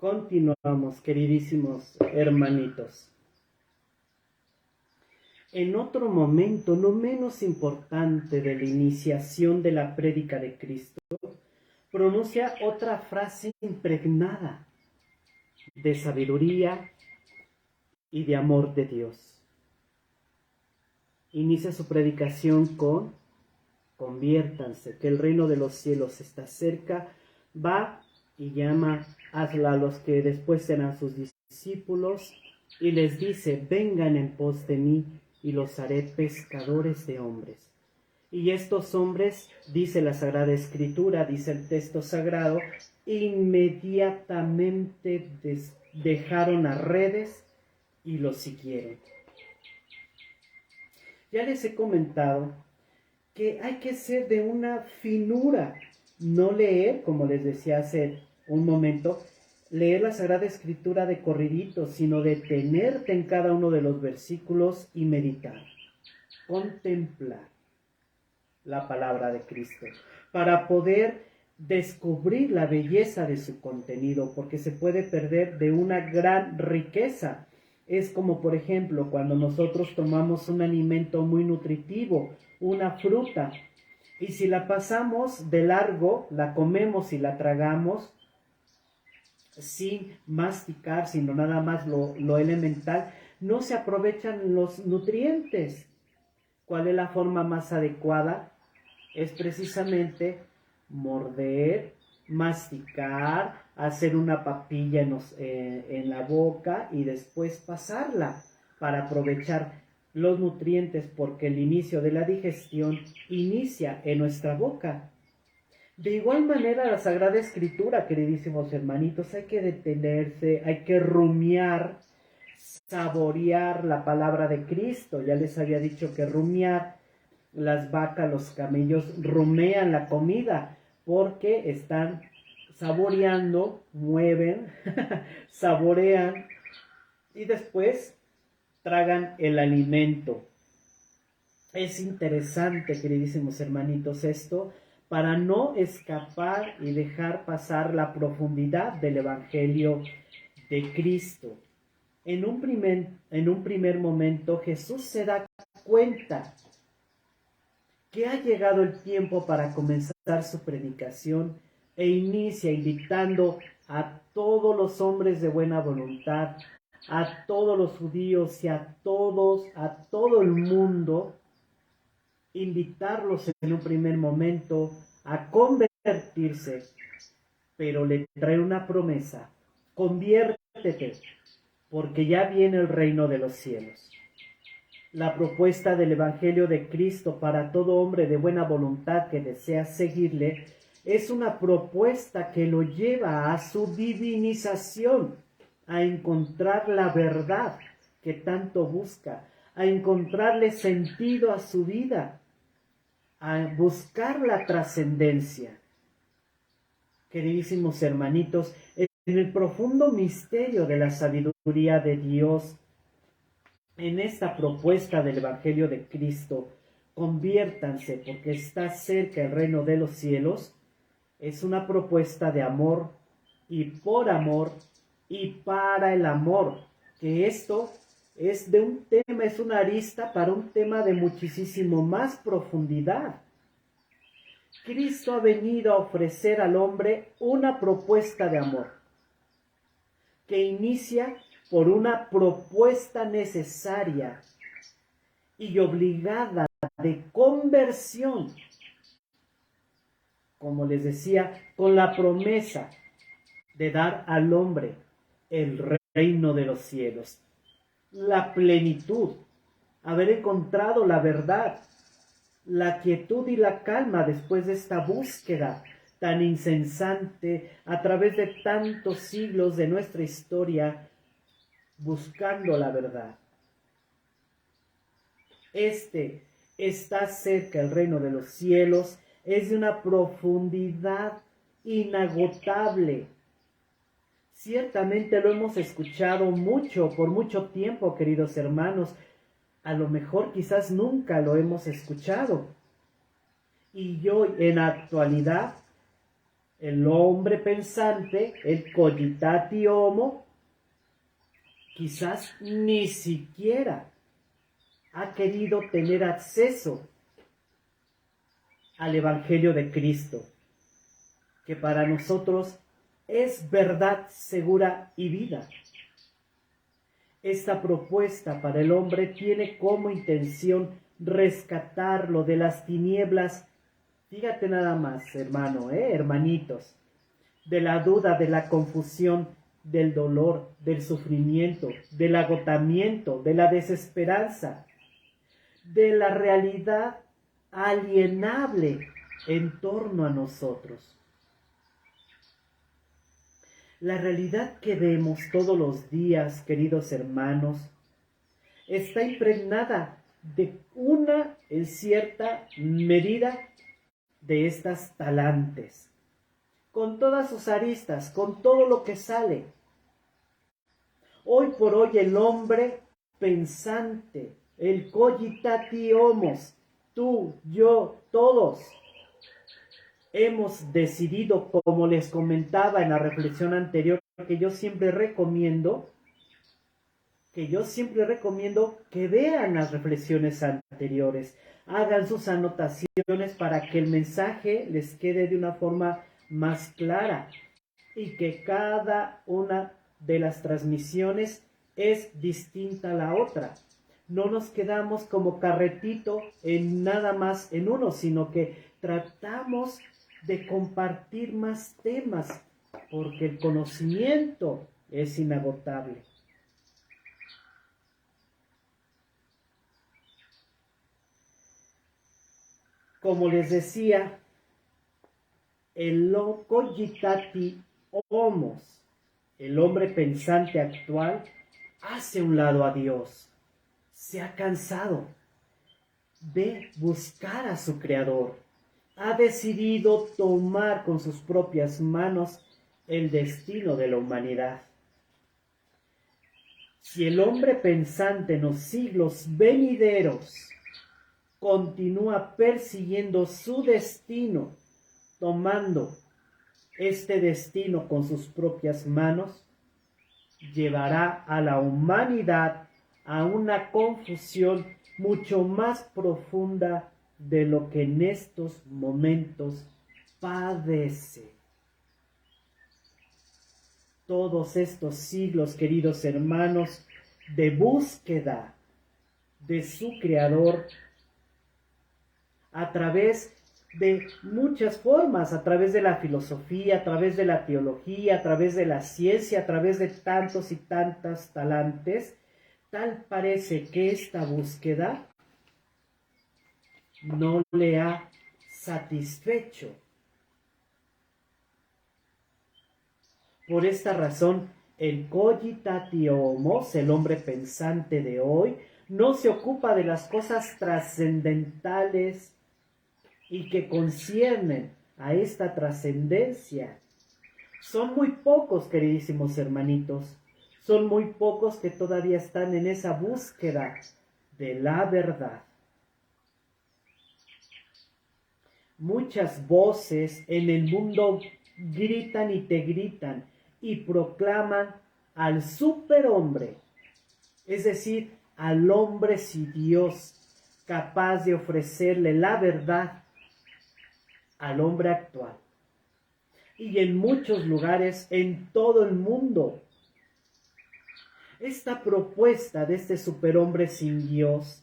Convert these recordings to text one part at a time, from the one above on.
Continuamos, queridísimos hermanitos. En otro momento, no menos importante de la iniciación de la prédica de Cristo, pronuncia otra frase impregnada de sabiduría y de amor de Dios. Inicia su predicación con: conviértanse, que el reino de los cielos está cerca. Va y llama a los que después serán sus discípulos y les dice: vengan en pos de mí y los haré pescadores de hombres. Y estos hombres, dice la Sagrada Escritura, dice el texto sagrado, inmediatamente dejaron las redes y los siguieron. Ya les he comentado que hay que ser de una finura, no leer, como les decía hace un momento, leer la Sagrada Escritura de corridito, sino detenerte en cada uno de los versículos y meditar, contemplar la palabra de Cristo, para poder descubrir la belleza de su contenido, porque se puede perder de una gran riqueza. Es como, por ejemplo, cuando nosotros tomamos un alimento muy nutritivo, una fruta, y si la pasamos de largo, la comemos y la tragamos sin masticar, sino nada más lo elemental, no se aprovechan los nutrientes. ¿Cuál es la forma más adecuada? Es precisamente morder, masticar, hacer una papilla en la boca y después pasarla para aprovechar los nutrientes, porque el inicio de la digestión inicia en nuestra boca. De igual manera, la Sagrada Escritura, queridísimos hermanitos, hay que detenerse, hay que rumiar, saborear la palabra de Cristo. Ya les había dicho que rumiar, las vacas, los camellos rumean la comida porque están saboreando, mueven, saborean y después tragan el alimento. Es interesante, queridísimos hermanitos, esto, para no escapar y dejar pasar la profundidad del Evangelio de Cristo. En un primer momento, Jesús se da cuenta que ha llegado el tiempo para comenzar su predicación e inicia invitando a todos los hombres de buena voluntad, a todos los judíos y a todo el mundo, invitarlos en un primer momento a convertirse, pero le trae una promesa: conviértete, porque ya viene el reino de los cielos. La propuesta del Evangelio de Cristo para todo hombre de buena voluntad que desea seguirle es una propuesta que lo lleva a su divinización, a encontrar la verdad que tanto busca, a encontrarle sentido a su vida, a buscar la trascendencia. Queridísimos hermanitos, en el profundo misterio de la sabiduría de Dios, en esta propuesta del Evangelio de Cristo, conviértanse porque está cerca el reino de los cielos, es una propuesta de amor y por amor y para el amor, que esto es de un tema, es una arista para un tema de muchísimo más profundidad. Cristo ha venido a ofrecer al hombre una propuesta de amor que inicia por una propuesta necesaria y obligada de conversión, como les decía, con la promesa de dar al hombre el reino de los cielos, la plenitud, haber encontrado la verdad, la quietud y la calma después de esta búsqueda tan incesante a través de tantos siglos de nuestra historia, buscando la verdad. Está cerca el reino de los cielos, es de una profundidad inagotable. Ciertamente lo hemos escuchado mucho, por mucho tiempo, queridos hermanos. A lo mejor quizás nunca lo hemos escuchado. Y yo en la actualidad El hombre pensante, el cogitati homo, quizás ni siquiera ha querido tener acceso al Evangelio de Cristo, que para nosotros es verdad segura y vida. Esta propuesta para el hombre tiene como intención rescatarlo de las tinieblas. Fíjate nada más, hermano, hermanitos, de la duda, de la confusión, del dolor, del sufrimiento, del agotamiento, de la desesperanza, de la realidad alienable en torno a nosotros. La realidad que vemos todos los días, queridos hermanos, está impregnada de una, en cierta medida, de estas talantes, con todas sus aristas, con todo lo que sale. Hoy por hoy el hombre pensante, el cogitati homos, tú, yo, todos, hemos decidido, como les comentaba en la reflexión anterior, que yo siempre recomiendo que vean las reflexiones anteriores, hagan sus anotaciones para que el mensaje les quede de una forma más clara y que cada una de las transmisiones es distinta a la otra. No nos quedamos como carretito en nada más en uno, sino que tratamos de compartir más temas, porque el conocimiento es inagotable. Como les decía, el cogitati homos, el hombre pensante actual, hace un lado a Dios. Se ha cansado de buscar a su Creador. Ha decidido tomar con sus propias manos el destino de la humanidad. Si el hombre pensante en los siglos venideros continúa persiguiendo su destino, tomando este destino con sus propias manos, llevará a la humanidad a una confusión mucho más profunda de lo que en estos momentos padece. Todos estos siglos, queridos hermanos, de búsqueda de su Creador a través de muchas formas, a través de la filosofía, a través de la teología, a través de la ciencia, a través de tantos y tantas talantes, tal parece que esta búsqueda no le ha satisfecho. Por esta razón, el cogitati homos, el hombre pensante de hoy, no se ocupa de las cosas trascendentales y que conciernen a esta trascendencia. Son muy pocos, queridísimos hermanitos, son muy pocos que todavía están en esa búsqueda de la verdad. Muchas voces en el mundo gritan y te gritan y proclaman al superhombre, es decir, al hombre sin Dios, capaz de ofrecerle la verdad al hombre actual. Y en muchos lugares en todo el mundo, esta propuesta de este superhombre sin Dios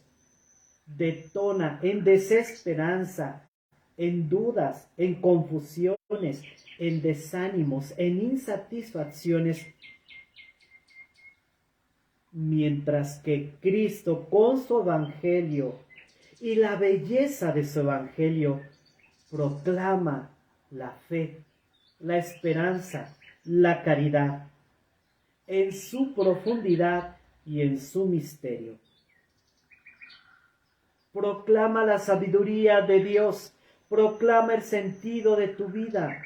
detona en desesperanza, en dudas, en confusiones, en desánimos, en insatisfacciones, mientras que Cristo con su evangelio y la belleza de su evangelio proclama la fe, la esperanza, la caridad en su profundidad y en su misterio. Proclama la sabiduría de Dios, proclama el sentido de tu vida,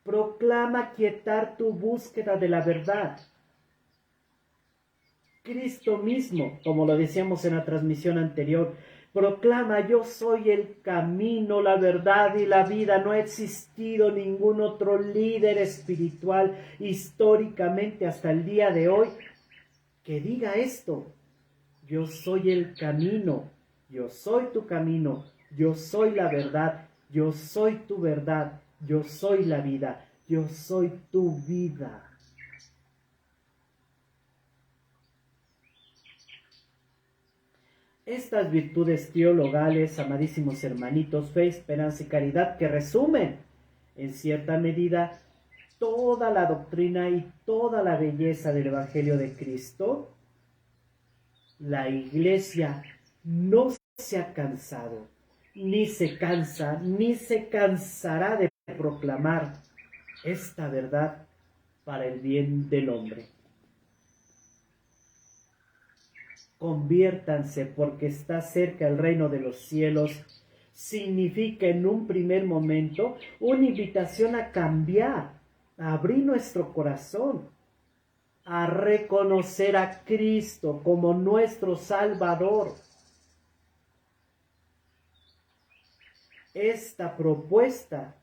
proclama quietar tu búsqueda de la verdad. Cristo mismo, como lo decíamos en la transmisión anterior, Proclama: yo soy el camino, la verdad y la vida. No ha existido ningún otro líder espiritual históricamente hasta el día de hoy que diga esto. Yo soy el camino, yo soy tu camino, yo soy la verdad, yo soy tu verdad, yo soy la vida, yo soy tu vida. Estas virtudes teologales, amadísimos hermanitos, fe, esperanza y caridad, que resumen en cierta medida toda la doctrina y toda la belleza del Evangelio de Cristo, la Iglesia no se ha cansado, ni se cansa, ni se cansará de proclamar esta verdad para el bien del hombre. Conviértanse, porque está cerca el reino de los cielos, significa en un primer momento una invitación a cambiar, a abrir nuestro corazón, a reconocer a Cristo como nuestro Salvador. Esta propuesta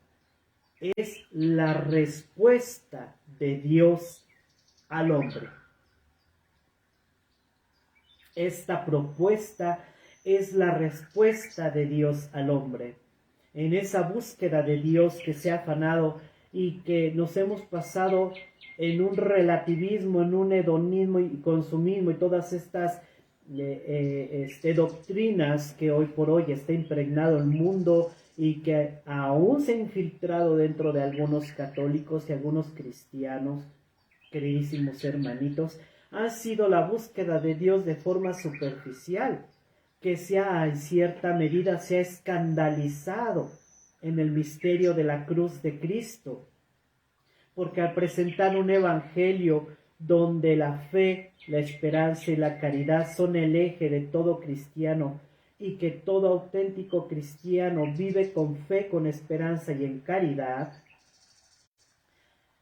es la respuesta de Dios al hombre. Esta propuesta es la respuesta de Dios al hombre. En esa búsqueda de Dios que se ha afanado y que nos hemos pasado en un relativismo, en un hedonismo y consumismo y todas estas doctrinas que hoy por hoy está impregnado el mundo y que aún se ha infiltrado dentro de algunos católicos y algunos cristianos, queridísimos hermanitos, ha sido la búsqueda de Dios de forma superficial, que en cierta medida se ha escandalizado en el misterio de la cruz de Cristo, porque al presentar un evangelio donde la fe, la esperanza y la caridad son el eje de todo cristiano, y que todo auténtico cristiano vive con fe, con esperanza y en caridad,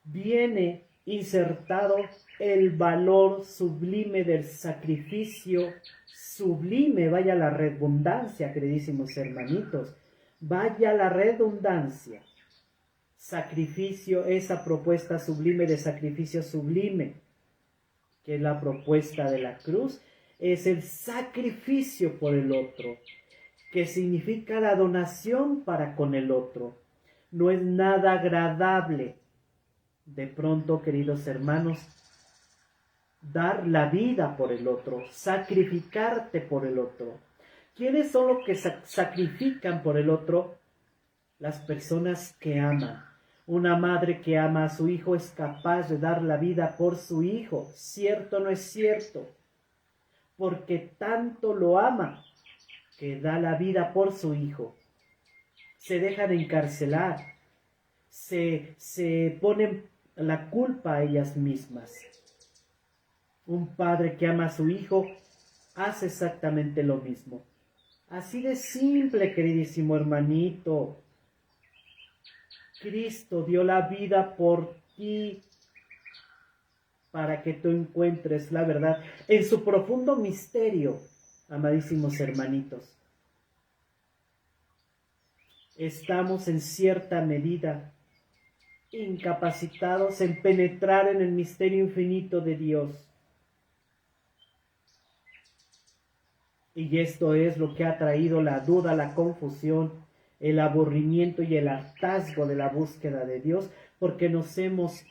viene insertado el valor sublime del sacrificio, sublime, vaya la redundancia, queridísimos hermanitos, vaya la redundancia. Sacrificio, esa propuesta sublime de sacrificio sublime, que es la propuesta de la cruz, es el sacrificio por el otro, que significa la donación para con el otro. No es nada agradable, de pronto, queridos hermanos, dar la vida por el otro, sacrificarte por el otro. ¿Quiénes son los que sacrifican por el otro? Las personas que aman. Una madre que ama a su hijo es capaz de dar la vida por su hijo. ¿Cierto o no es cierto? Porque tanto lo ama que da la vida por su hijo. Se dejan encarcelar, se ponen la culpa a ellas mismas. Un padre que ama a su hijo hace exactamente lo mismo. Así de simple, queridísimo hermanito. Cristo dio la vida por ti para que tú encuentres la verdad en su profundo misterio, amadísimos hermanitos. Estamos en cierta medida incapacitados en penetrar en el misterio infinito de Dios. Y esto es lo que ha traído la duda, la confusión, el aburrimiento y el hartazgo de la búsqueda de Dios, porque nos hemos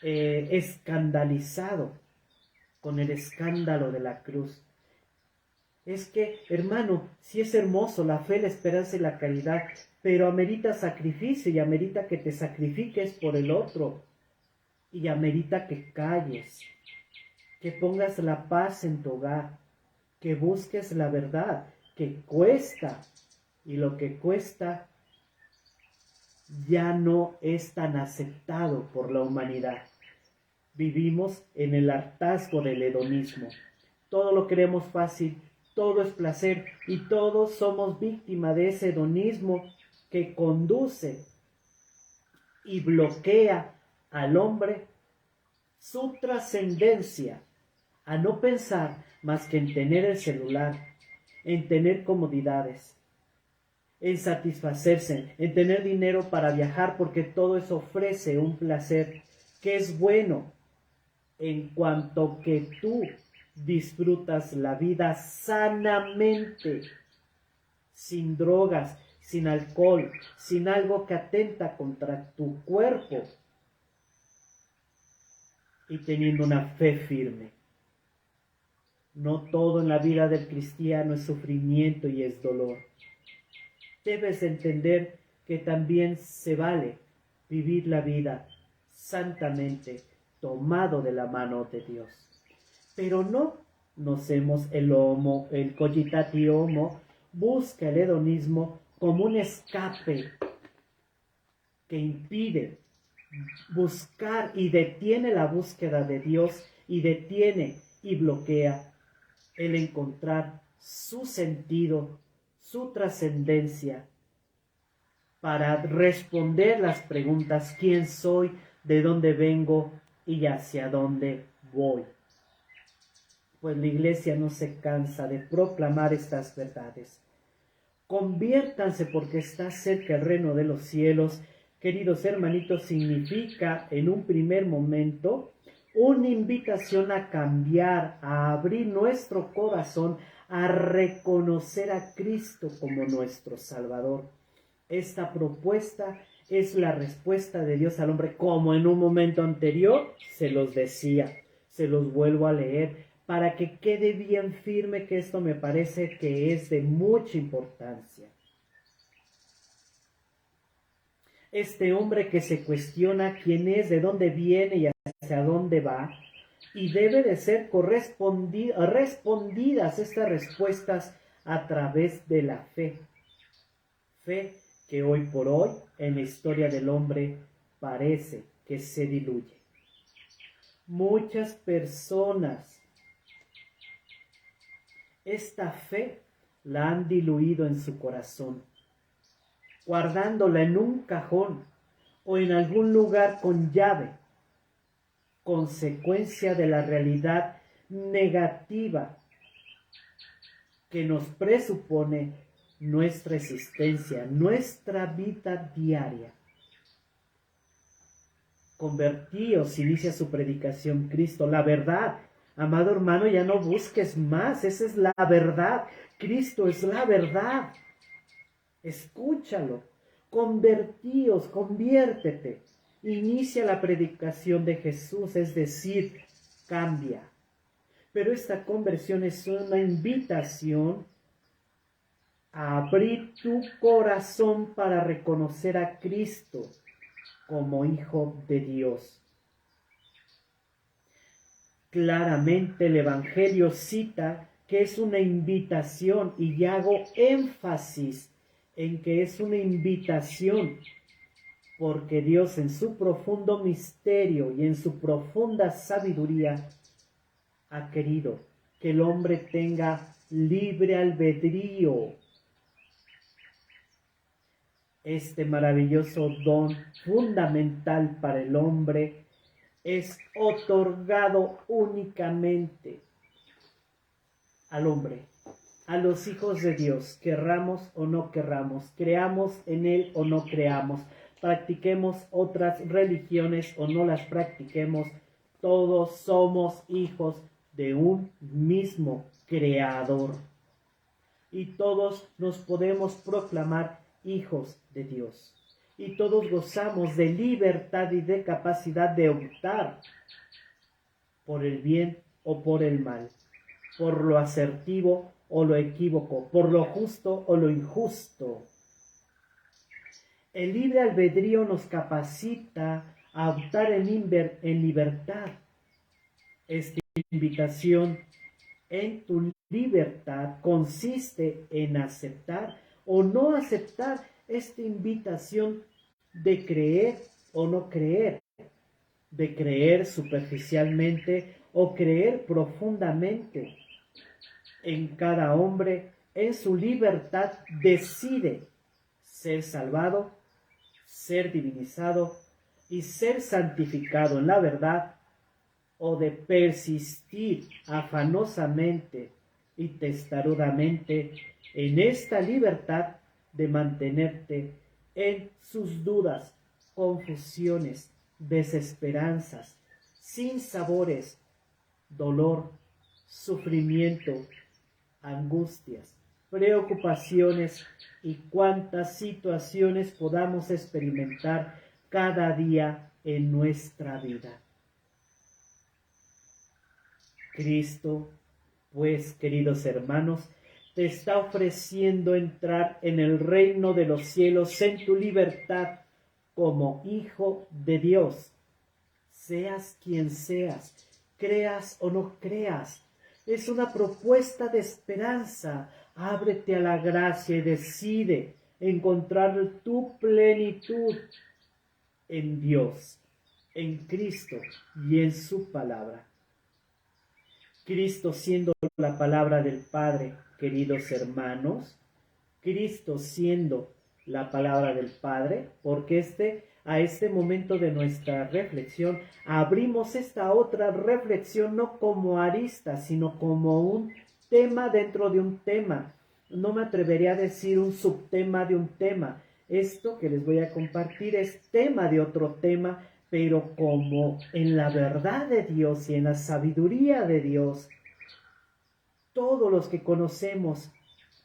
escandalizado con el escándalo de la cruz. Es que, hermano, sí es hermoso la fe, la esperanza y la caridad, pero amerita sacrificio y amerita que te sacrifiques por el otro y amerita que calles, que pongas la paz en tu hogar, que busques la verdad, que cuesta, y lo que cuesta ya no es tan aceptado por la humanidad. Vivimos en el hartazgo del hedonismo. Todo lo queremos fácil, todo es placer y todos somos víctimas de ese hedonismo que conduce y bloquea al hombre su trascendencia a no pensar más que en tener el celular, en tener comodidades, en satisfacerse, en tener dinero para viajar, porque todo eso ofrece un placer que es bueno en cuanto que tú disfrutas la vida sanamente, sin drogas, sin alcohol, sin algo que atenta contra tu cuerpo y teniendo una fe firme. No todo en la vida del cristiano es sufrimiento y es dolor. Debes entender que también se vale vivir la vida santamente, tomado de la mano de Dios. Pero no nos hemos el cogitati homo, busca el hedonismo como un escape que impide buscar y detiene la búsqueda de Dios y detiene y bloquea el encontrar su sentido, su trascendencia, para responder las preguntas: ¿quién soy? ¿De dónde vengo? ¿Y hacia dónde voy? Pues la Iglesia no se cansa de proclamar estas verdades. Conviértanse porque está cerca el reino de los cielos. Queridos hermanitos, significa en un primer momento una invitación a cambiar, a abrir nuestro corazón, a reconocer a Cristo como nuestro Salvador. Esta propuesta es la respuesta de Dios al hombre, como en un momento anterior se los decía, se los vuelvo a leer, para que quede bien firme que esto me parece que es de mucha importancia. Este hombre que se cuestiona quién es, de dónde viene y hacia dónde va, y debe de ser respondidas estas respuestas a través de la fe. Fe que hoy por hoy en la historia del hombre parece que se diluye. Muchas personas esta fe la han diluido en su corazón, guardándola en un cajón o en algún lugar con llave, consecuencia de la realidad negativa que nos presupone nuestra existencia, nuestra vida diaria. Convertíos, inicia su predicación Cristo, la verdad. Amado hermano, ya no busques más, esa es la verdad. Cristo es la verdad. Escúchalo. Convertíos, conviértete. Inicia la predicación de Jesús, es decir, cambia. Pero esta conversión es una invitación a abrir tu corazón para reconocer a Cristo como Hijo de Dios. Claramente el Evangelio cita que es una invitación, y hago énfasis en que es una invitación, porque Dios en su profundo misterio y en su profunda sabiduría ha querido que el hombre tenga libre albedrío. Este maravilloso don fundamental para el hombre es otorgado únicamente al hombre, a los hijos de Dios, querramos o no querramos, creamos en Él o no creamos, practiquemos otras religiones o no las practiquemos, todos somos hijos de un mismo Creador. Y todos nos podemos proclamar hijos de Dios. Y todos gozamos de libertad y de capacidad de optar por el bien o por el mal, por lo asertivo o lo equívoco, por lo justo o lo injusto. El libre albedrío nos capacita a optar en libertad. Esta invitación en tu libertad consiste en aceptar o no aceptar esta invitación de creer o no creer, de creer superficialmente o creer profundamente. En cada hombre, en su libertad, decide ser salvado, ser divinizado y ser santificado en la verdad, o de persistir afanosamente y testarudamente en esta libertad de mantenerte en sus dudas, confusiones, desesperanzas, sinsabores, dolor, sufrimiento, angustias, preocupaciones y cuantas situaciones podamos experimentar cada día en nuestra vida. Cristo, pues, queridos hermanos, te está ofreciendo entrar en el reino de los cielos en tu libertad como hijo de Dios. Seas quien seas, creas o no creas, es una propuesta de esperanza. Ábrete a la gracia y decide encontrar tu plenitud en Dios, en Cristo y en su palabra. Cristo siendo la palabra del Padre, queridos hermanos, Cristo siendo la palabra del Padre, porque a este momento de nuestra reflexión abrimos esta otra reflexión no como arista, sino como un tema dentro de un tema. No me atrevería a decir un subtema de un tema. Esto que les voy a compartir es tema de otro tema, pero como en la verdad de Dios y en la sabiduría de Dios, todos los que conocemos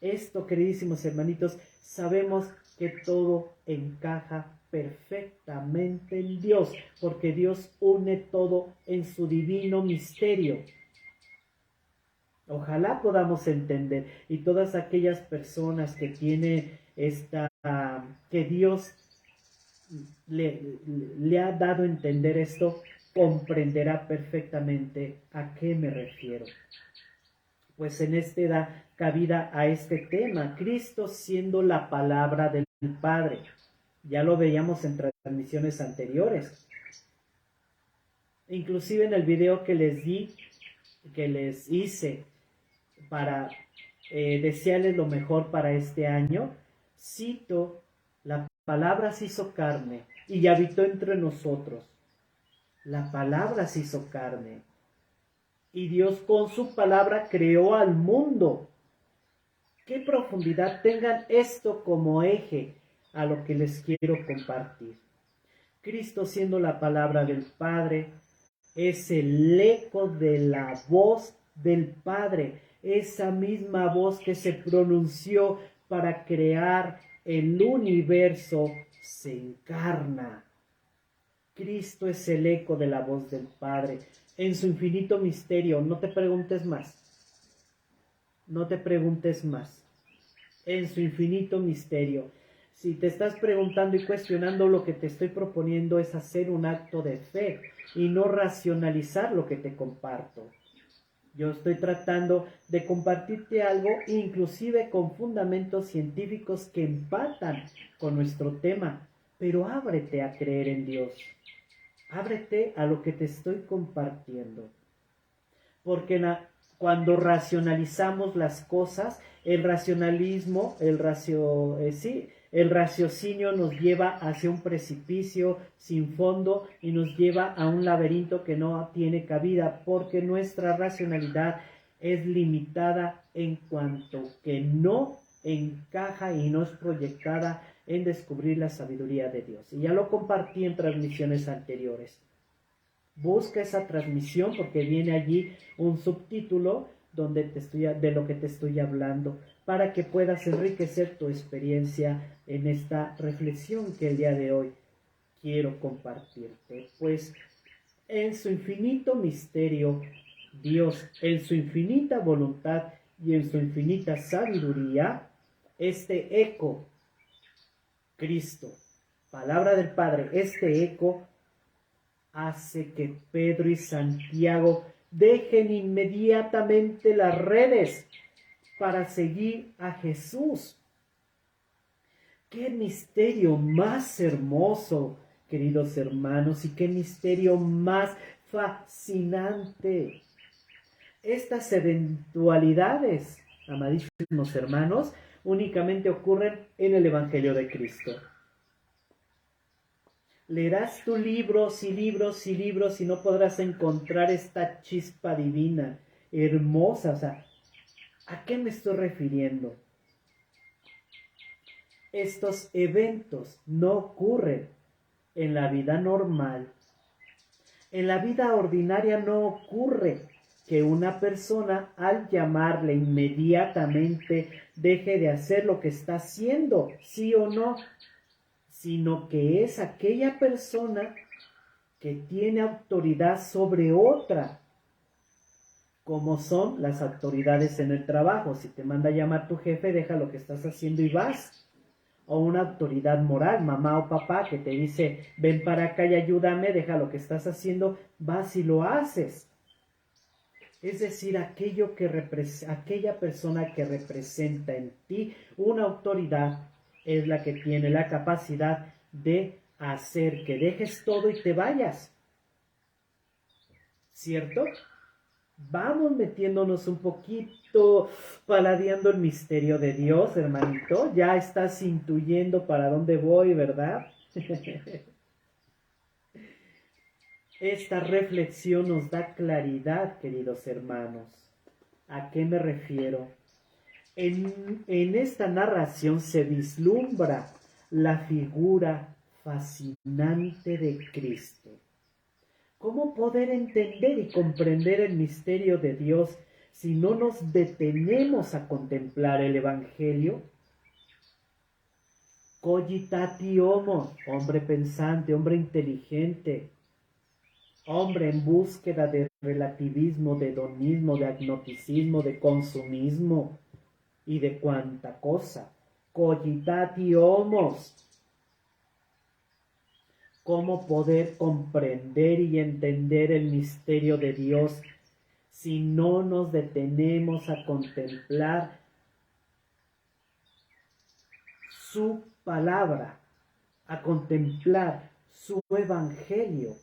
esto, queridísimos hermanitos, sabemos que todo encaja perfectamente en Dios, porque Dios une todo en su divino misterio. Ojalá podamos entender, y todas aquellas personas que tienen que Dios le ha dado a entender esto, comprenderá perfectamente a qué me refiero. Pues en este da cabida a este tema, Cristo siendo la palabra del Padre. Ya lo veíamos en transmisiones anteriores. Inclusive en el video que les hice para desearles lo mejor para este año, cito, la palabra se hizo carne y habitó entre nosotros. La palabra se hizo carne. Y Dios con su palabra creó al mundo. ¿Qué profundidad? Tengan esto como eje a lo que les quiero compartir. Cristo siendo la palabra del Padre, es el eco de la voz del Padre, esa misma voz que se pronunció para crear el universo, se encarna. Cristo es el eco de la voz del Padre. En su infinito misterio, no te preguntes más. No te preguntes más. En su infinito misterio. Si te estás preguntando y cuestionando, lo que te estoy proponiendo es hacer un acto de fe y no racionalizar lo que te comparto. Yo estoy tratando de compartirte algo, inclusive con fundamentos científicos que empatan con nuestro tema, pero ábrete a creer en Dios. Ábrete a lo que te estoy compartiendo. Porque cuando racionalizamos las cosas, el raciocinio nos lleva hacia un precipicio sin fondo y nos lleva a un laberinto que no tiene cabida, porque nuestra racionalidad es limitada en cuanto que no encaja y no es proyectada en descubrir la sabiduría de Dios. Y ya lo compartí en transmisiones anteriores. Busca esa transmisión porque viene allí un subtítulo de lo que te estoy hablando, para que puedas enriquecer tu experiencia en esta reflexión que el día de hoy quiero compartirte. Pues en su infinito misterio, Dios, en su infinita voluntad y en su infinita sabiduría, este eco, Cristo, palabra del Padre, este eco hace que Pedro y Santiago dejen inmediatamente las redes para seguir a Jesús. ¡Qué misterio más hermoso, queridos hermanos! Y qué misterio más fascinante. Estas eventualidades, amadísimos hermanos, únicamente ocurren en el Evangelio de Cristo. Leerás tú libros y libros y libros y no podrás encontrar esta chispa divina, hermosa, ¿A qué me estoy refiriendo? Estos eventos no ocurren en la vida normal. En la vida ordinaria no ocurre que una persona al llamarle inmediatamente deje de hacer lo que está haciendo, sí o no, sino que es aquella persona que tiene autoridad sobre otra, como son las autoridades en el trabajo. Si te manda a llamar tu jefe, deja lo que estás haciendo y vas. O una autoridad moral, mamá o papá, que te dice, ven para acá y ayúdame, deja lo que estás haciendo, vas y lo haces. Es decir, aquella persona que representa en ti una autoridad es la que tiene la capacidad de hacer que dejes todo y te vayas. ¿Cierto? Vamos metiéndonos un poquito, paladeando el misterio de Dios, hermanito. Ya estás intuyendo para dónde voy, ¿verdad? Esta reflexión nos da claridad, queridos hermanos. ¿A qué me refiero? En esta narración se vislumbra la figura fascinante de Cristo. ¿Cómo poder entender y comprender el misterio de Dios si no nos detenemos a contemplar el Evangelio? Cogitati homo, hombre pensante, hombre inteligente, hombre en búsqueda de relativismo, de hedonismo, de agnosticismo, de consumismo y de cuanta cosa. Cogitati homos. ¿Cómo poder comprender y entender el misterio de Dios si no nos detenemos a contemplar su palabra, a contemplar su evangelio,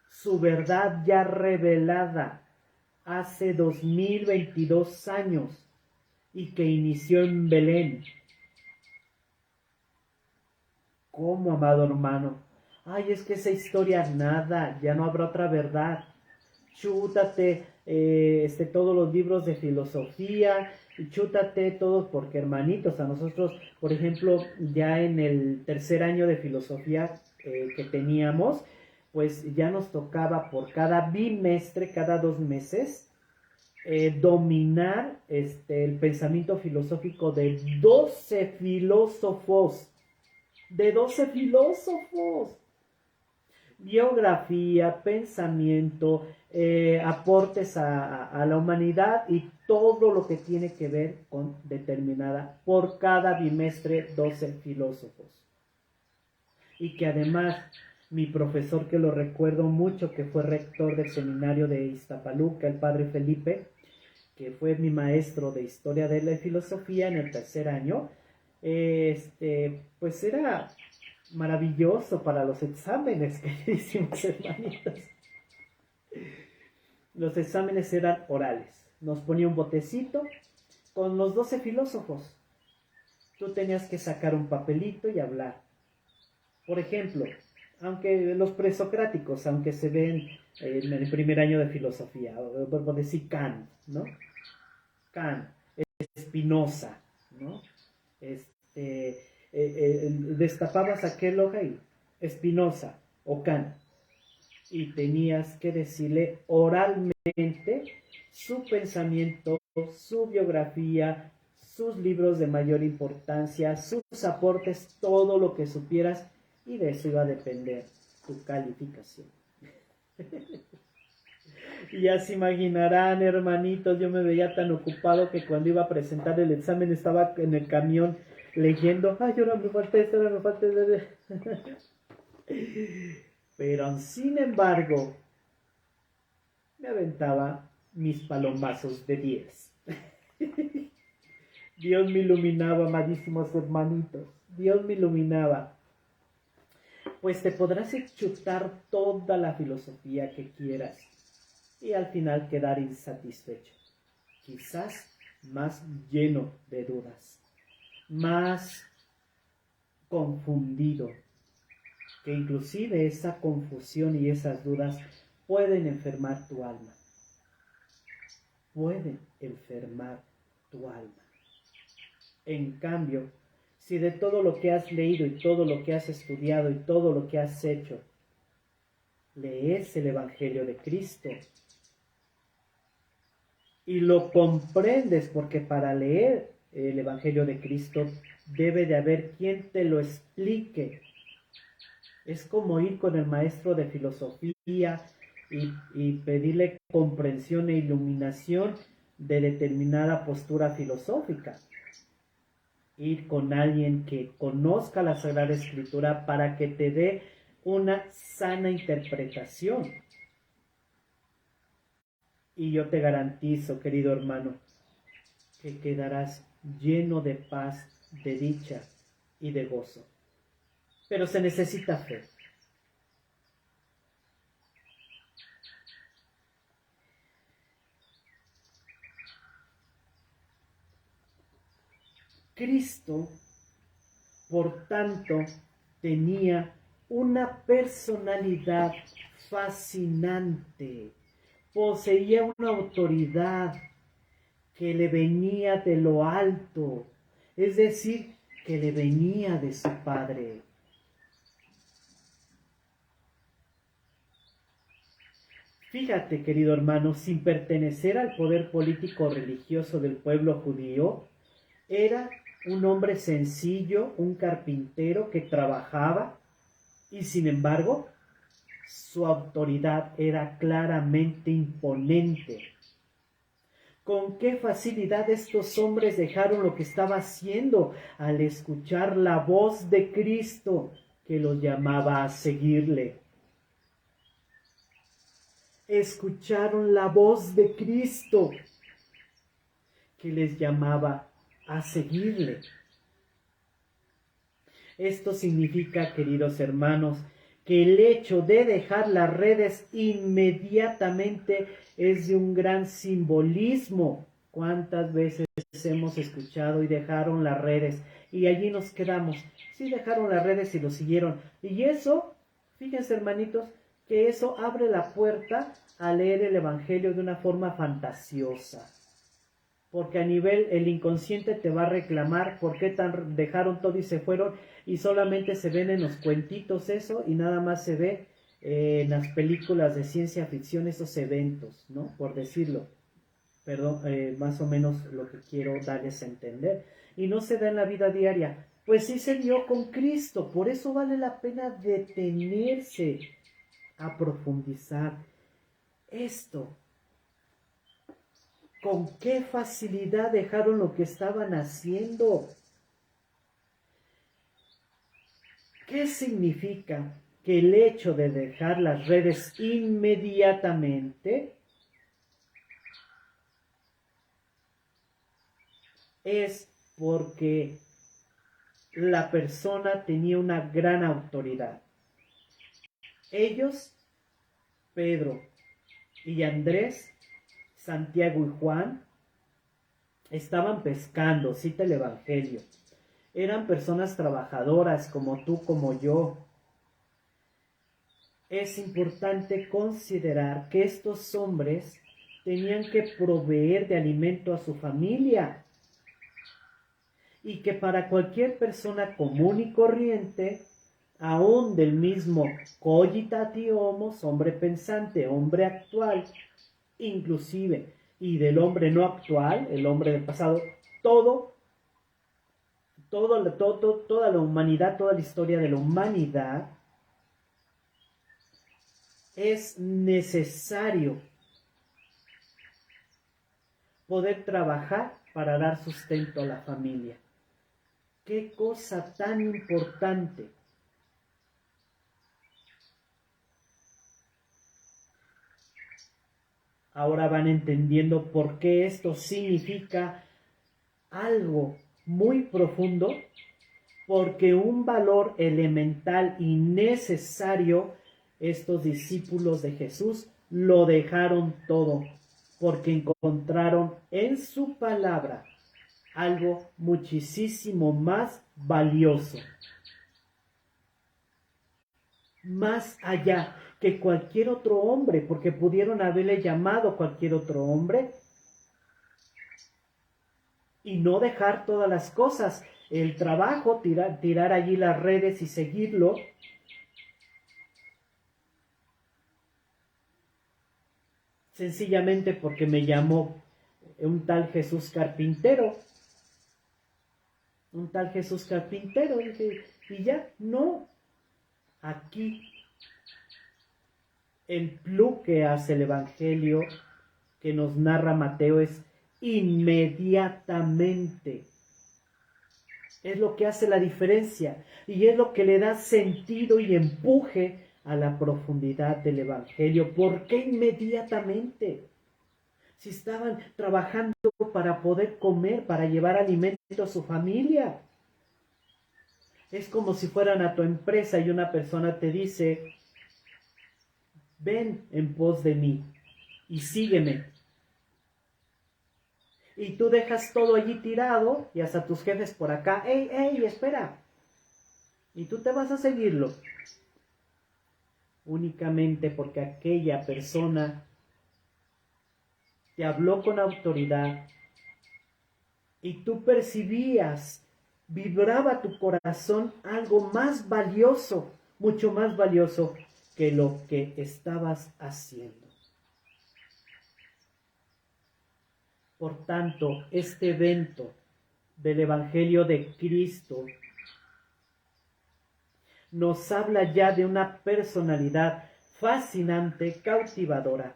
su verdad ya revelada hace 2022 años y que inició en Belén? ¿Cómo, amado hermano? Ay, es que esa historia nada, ya no habrá otra verdad. Chútate todos los libros de filosofía, y chútate todos, porque hermanitos, a nosotros, por ejemplo, ya en el tercer año de filosofía que teníamos, pues ya nos tocaba por cada bimestre, cada 2 meses, dominar el pensamiento filosófico de 12 filósofos. De 12 filósofos. Biografía, pensamiento, aportes a la humanidad y todo lo que tiene que ver con determinada, por cada bimestre, 12 filósofos. Y que además mi profesor, que lo recuerdo mucho, que fue rector del seminario de Iztapaluca, el padre Felipe, que fue mi maestro de historia de la filosofía en el tercer año, pues era maravilloso para los exámenes, queridísimos hermanitos. Los exámenes eran orales. Nos ponía un botecito con los 12 filósofos. Tú tenías que sacar un papelito y hablar. Por ejemplo, aunque los presocráticos, aunque se ven en el primer año de filosofía, por decir Kant, ¿no? Kant, Spinoza, ¿no? Destapabas aquel hoja y Spinoza o Kant, y tenías que decirle oralmente su pensamiento, su biografía, sus libros de mayor importancia, sus aportes, todo lo que supieras, y de eso iba a depender tu calificación. Y ya se imaginarán, hermanitos, yo me veía tan ocupado que cuando iba a presentar el examen estaba en el camión leyendo, ay, ahora me falta esto, ahora me falta esto. Pero sin embargo, me aventaba mis palomazos de 10. Dios me iluminaba, amadísimos hermanitos. Dios me iluminaba. Pues te podrás chutar toda la filosofía que quieras y al final quedar insatisfecho. Quizás más lleno de dudas, más confundido, que inclusive esa confusión y esas dudas pueden enfermar tu alma. Pueden enfermar tu alma. En cambio, si de todo lo que has leído y todo lo que has estudiado y todo lo que has hecho, lees el Evangelio de Cristo y lo comprendes, porque para leer el Evangelio de Cristo debe de haber quien te lo explique. Es como ir con el maestro de filosofía y pedirle comprensión e iluminación de determinada postura filosófica. Ir con alguien que conozca la Sagrada Escritura para que te dé una sana interpretación. Y yo te garantizo, querido hermano, que quedarás lleno de paz, de dicha y de gozo. Pero se necesita fe. Cristo, por tanto, tenía una personalidad fascinante, poseía una autoridad que le venía de lo alto, es decir, que le venía de su Padre. Fíjate, querido hermano, sin pertenecer al poder político religioso del pueblo judío, era un hombre sencillo, un carpintero que trabajaba y sin embargo su autoridad era claramente imponente. Con qué facilidad estos hombres dejaron lo que estaba haciendo al escuchar la voz de Cristo que los llamaba a seguirle. Escucharon la voz de Cristo que les llamaba a seguirle. Esto significa, queridos hermanos, que el hecho de dejar las redes inmediatamente es de un gran simbolismo. ¿Cuántas veces hemos escuchado y dejaron las redes y allí nos quedamos? Sí, dejaron las redes y lo siguieron. Y eso, fíjense hermanitos, que eso abre la puerta a leer el Evangelio de una forma fantasiosa. Porque a nivel el inconsciente te va a reclamar por qué dejaron todo y se fueron, y solamente se ven en los cuentitos eso y nada más se ve en las películas de ciencia ficción esos eventos, ¿no? Por decirlo. Perdón, más o menos lo que quiero darles a entender. Y no se da en la vida diaria. Pues sí se dio con Cristo, por eso vale la pena detenerse a profundizar esto. ¿Con qué facilidad dejaron lo que estaban haciendo? ¿Qué significa que el hecho de dejar las redes inmediatamente es porque la persona tenía una gran autoridad? Ellos, Pedro y Andrés, Santiago y Juan, estaban pescando, cita el Evangelio. Eran personas trabajadoras como tú, como yo. Es importante considerar que estos hombres tenían que proveer de alimento a su familia y que para cualquier persona común y corriente, aún del mismo cogitati homos, hombre pensante, hombre actual, inclusive, y del hombre no actual, el hombre del pasado, toda la humanidad, toda la historia de la humanidad, es necesario poder trabajar para dar sustento a la familia. ¡Qué cosa tan importante! Ahora van entendiendo por qué esto significa algo muy profundo, porque un valor elemental y necesario, estos discípulos de Jesús lo dejaron todo, porque encontraron en su palabra algo muchísimo más valioso, más allá que cualquier otro hombre, porque pudieron haberle llamado cualquier otro hombre, y no dejar todas las cosas, el trabajo, tirar allí las redes y seguirlo. Sencillamente porque me llamó un tal Jesús Carpintero. Un tal Jesús Carpintero. Y ya, no. Aquí el plus que hace el Evangelio que nos narra Mateo es inmediatamente. Es lo que hace la diferencia y es lo que le da sentido y empuje a la profundidad del Evangelio. ¿Por qué inmediatamente? Si estaban trabajando para poder comer, para llevar alimento a su familia. Es como si fueran a tu empresa y una persona te dice, ven en pos de mí y sígueme. Y tú dejas todo allí tirado y hasta tus jefes por acá, ¡ey, ey, espera! Y tú te vas a seguirlo. Únicamente porque aquella persona te habló con autoridad y tú percibías, vibraba tu corazón algo más valioso, mucho más valioso que lo que estabas haciendo. Por tanto, este evento del Evangelio de Cristo nos habla ya de una personalidad fascinante, cautivadora.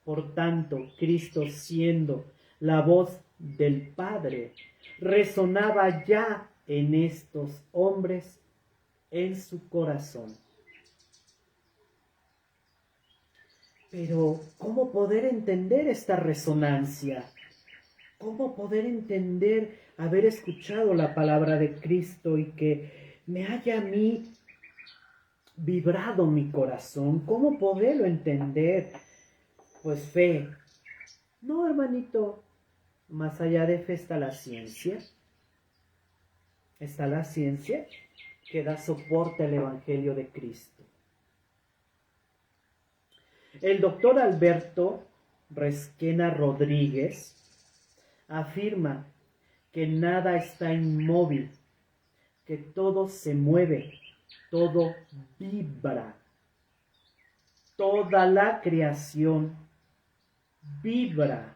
Por tanto, Cristo, siendo la voz del Padre, resonaba ya en estos hombres, en su corazón. Pero, ¿cómo poder entender esta resonancia? ¿Cómo poder entender haber escuchado la palabra de Cristo y que me haya a mí vibrado mi corazón? ¿Cómo poderlo entender? Pues fe. No, hermanito, más allá de fe está la ciencia. Está la ciencia que da soporte al Evangelio de Cristo. El doctor Alberto Resquena Rodríguez afirma que nada está inmóvil, que todo se mueve, todo vibra. Toda la creación vibra.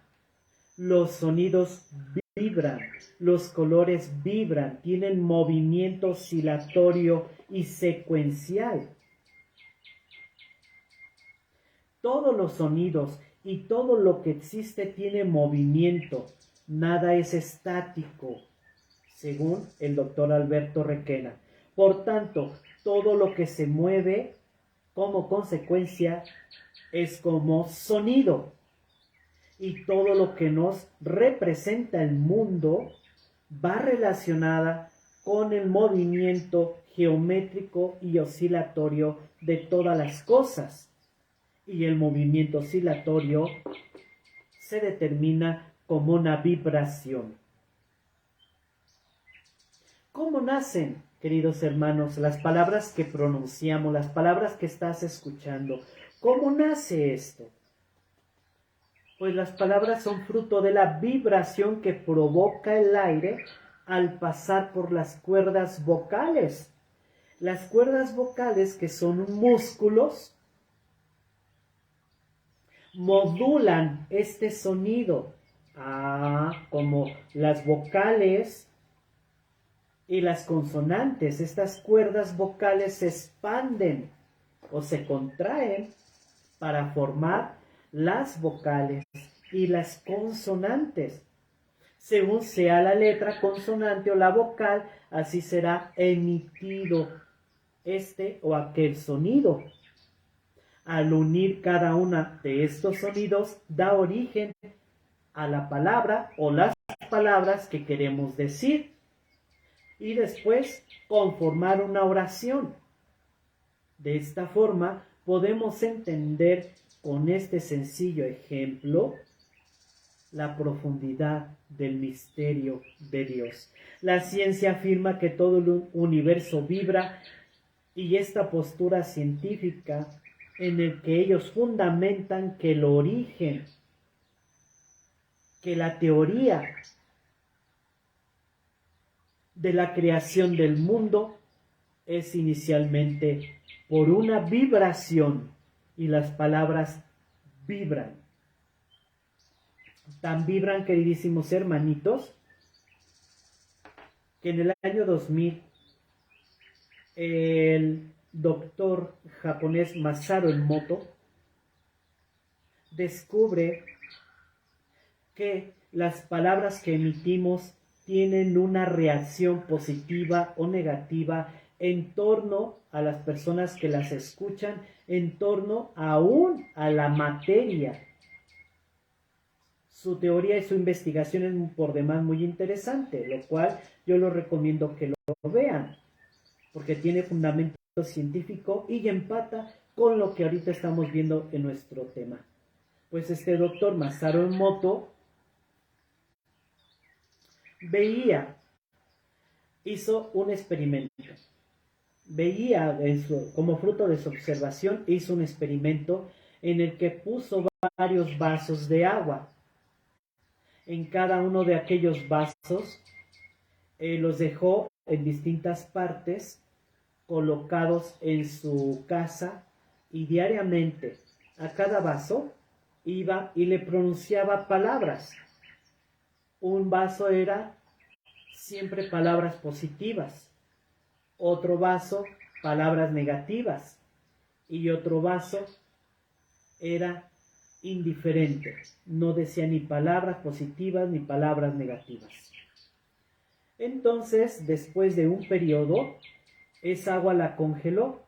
Los sonidos vibran, los colores vibran, tienen movimiento oscilatorio y secuencial. Todos los sonidos y todo lo que existe tiene movimiento, nada es estático, según el doctor Alberto Requena. Por tanto, todo lo que se mueve como consecuencia es como sonido. Y todo lo que nos representa el mundo va relacionada con el movimiento geométrico y oscilatorio de todas las cosas. Y el movimiento oscilatorio se determina como una vibración. ¿Cómo nacen, queridos hermanos, las palabras que pronunciamos, las palabras que estás escuchando? ¿Cómo nace esto? Pues las palabras son fruto de la vibración que provoca el aire al pasar por las cuerdas vocales. Las cuerdas vocales, que son músculos, modulan este sonido, como las vocales y las consonantes. Estas cuerdas vocales se expanden o se contraen para formar las vocales y las consonantes. Según sea la letra consonante o la vocal, así será emitido este o aquel sonido. Al unir cada una de estos sonidos, da origen a la palabra o las palabras que queremos decir. Y después conformar una oración. De esta forma podemos entender con este sencillo ejemplo la profundidad del misterio de Dios. La ciencia afirma que todo el universo vibra y esta postura científica en el que ellos fundamentan que el origen que la teoría de la creación del mundo es inicialmente por una vibración y las palabras vibran. Tan vibran, queridísimos hermanitos, que en el año 2000 el doctor japonés Masaru Emoto descubre que las palabras que emitimos tienen una reacción positiva o negativa en torno a las personas que las escuchan, en torno aún a la materia. Su teoría y su investigación es por demás muy interesante, lo cual yo les recomiendo que lo vean, porque tiene fundamento científico y empata con lo que ahorita estamos viendo en nuestro tema. Pues este doctor Masaru Emoto hizo un experimento. Como fruto de su observación, hizo un experimento en el que puso varios vasos de agua. En cada uno de aquellos vasos los dejó en distintas partes, colocados en su casa, y diariamente a cada vaso iba y le pronunciaba palabras. Un vaso era siempre palabras positivas, otro vaso palabras negativas y otro vaso era indiferente, no decía ni palabras positivas ni palabras negativas. Entonces, después de un periodo, esa agua la congeló.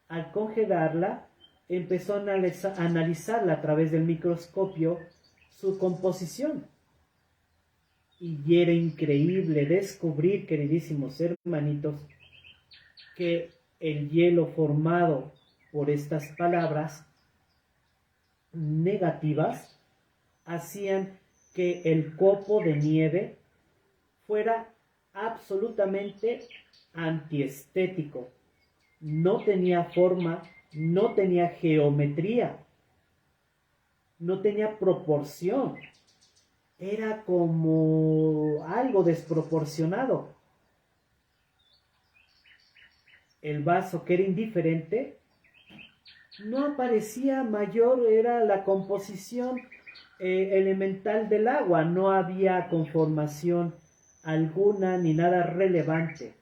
Al congelarla, empezó a analizarla a través del microscopio, su composición. Y era increíble descubrir, queridísimos hermanitos, que el hielo formado por estas palabras negativas hacían que el copo de nieve fuera absolutamente antiestético. No tenía forma, no tenía geometría, no tenía proporción. Era como algo desproporcionado. El vaso, que era indiferente, no aparecía mayor, era la composición elemental del agua, no había conformación alguna ni nada relevante.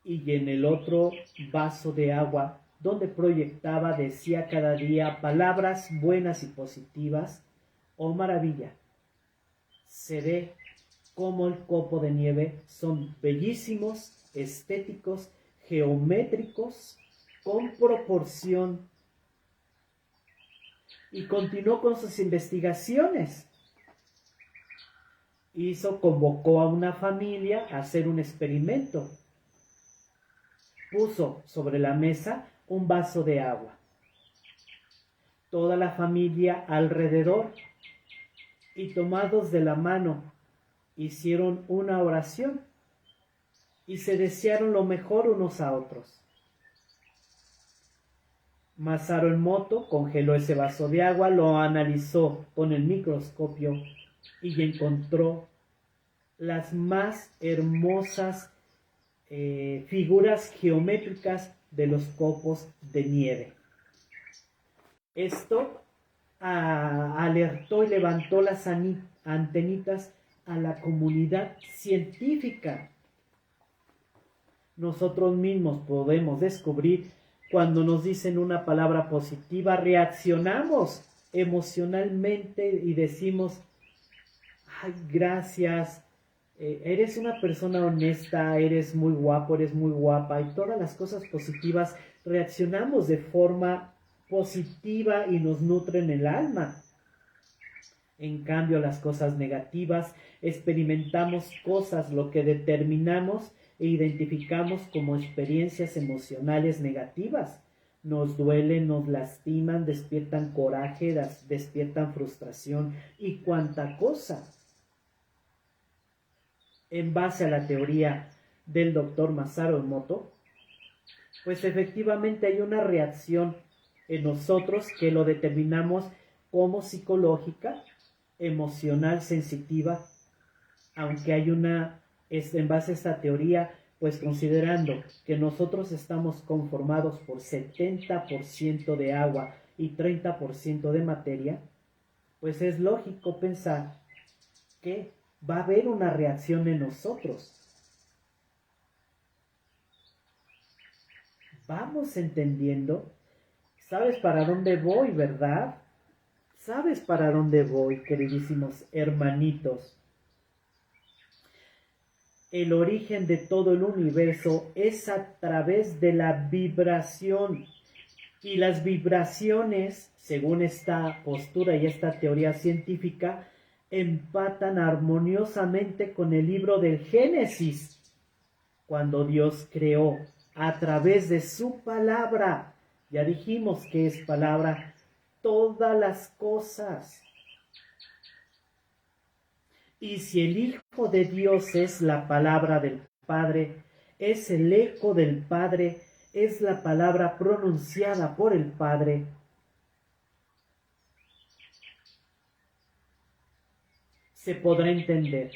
Y en el otro vaso de agua, donde proyectaba, decía cada día palabras buenas y positivas. ¡Oh, maravilla! Se ve cómo el copo de nieve son bellísimos, estéticos, geométricos, con proporción. Y continuó con sus investigaciones. Convocó a una familia a hacer un experimento. Puso sobre la mesa un vaso de agua. Toda la familia alrededor, y tomados de la mano, hicieron una oración y se desearon lo mejor unos a otros. Masaru Emoto congeló ese vaso de agua, lo analizó con el microscopio y encontró las más hermosas figuras geométricas de los copos de nieve. Esto alertó y levantó las antenitas a la comunidad científica. Nosotros mismos podemos descubrir cuando nos dicen una palabra positiva, reaccionamos emocionalmente y decimos: ay, gracias, eres una persona honesta, eres muy guapo, eres muy guapa, y todas las cosas positivas reaccionamos de forma positiva y nos nutren el alma. En cambio, las cosas negativas, experimentamos cosas, lo que determinamos e identificamos como experiencias emocionales negativas. Nos duelen, nos lastiman, despiertan coraje, despiertan frustración y cuánta cosa. En base a la teoría del doctor Masaru Emoto, pues efectivamente hay una reacción en nosotros que lo determinamos como psicológica, emocional, sensitiva, aunque hay en base a esta teoría, pues considerando que nosotros estamos conformados por 70% de agua y 30% de materia, pues es lógico pensar que va a haber una reacción en nosotros. Vamos entendiendo. ¿Sabes para dónde voy, verdad? ¿Sabes para dónde voy, queridísimos hermanitos? El origen de todo el universo es a través de la vibración. Y las vibraciones, según esta postura y esta teoría científica, empatan armoniosamente con el libro del Génesis, cuando Dios creó a través de su palabra. Ya dijimos que es palabra, todas las cosas. Y si el Hijo de Dios es la palabra del Padre, es el eco del Padre, es la palabra pronunciada por el Padre, se podrá entender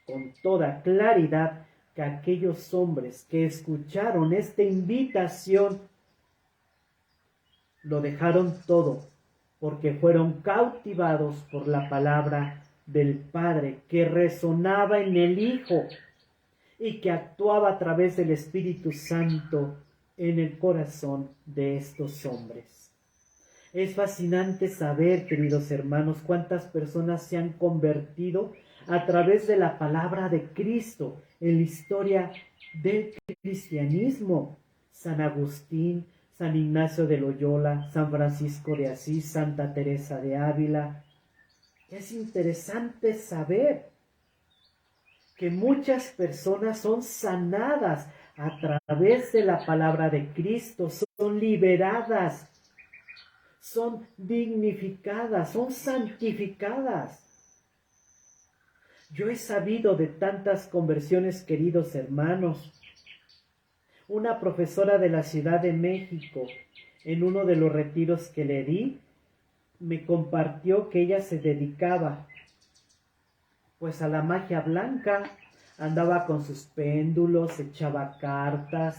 con toda claridad que aquellos hombres que escucharon esta invitación lo dejaron todo porque fueron cautivados por la palabra del Padre que resonaba en el Hijo y que actuaba a través del Espíritu Santo en el corazón de estos hombres. Es fascinante saber, queridos hermanos, cuántas personas se han convertido a través de la palabra de Cristo en la historia del cristianismo. San Agustín, San Ignacio de Loyola, San Francisco de Asís, Santa Teresa de Ávila. Es interesante saber que muchas personas son sanadas a través de la palabra de Cristo, son liberadas, son dignificadas, son santificadas. Yo he sabido de tantas conversiones, queridos hermanos. Una profesora de la Ciudad de México, en uno de los retiros que le di, me compartió que ella se dedicaba pues a la magia blanca, andaba con sus péndulos, echaba cartas,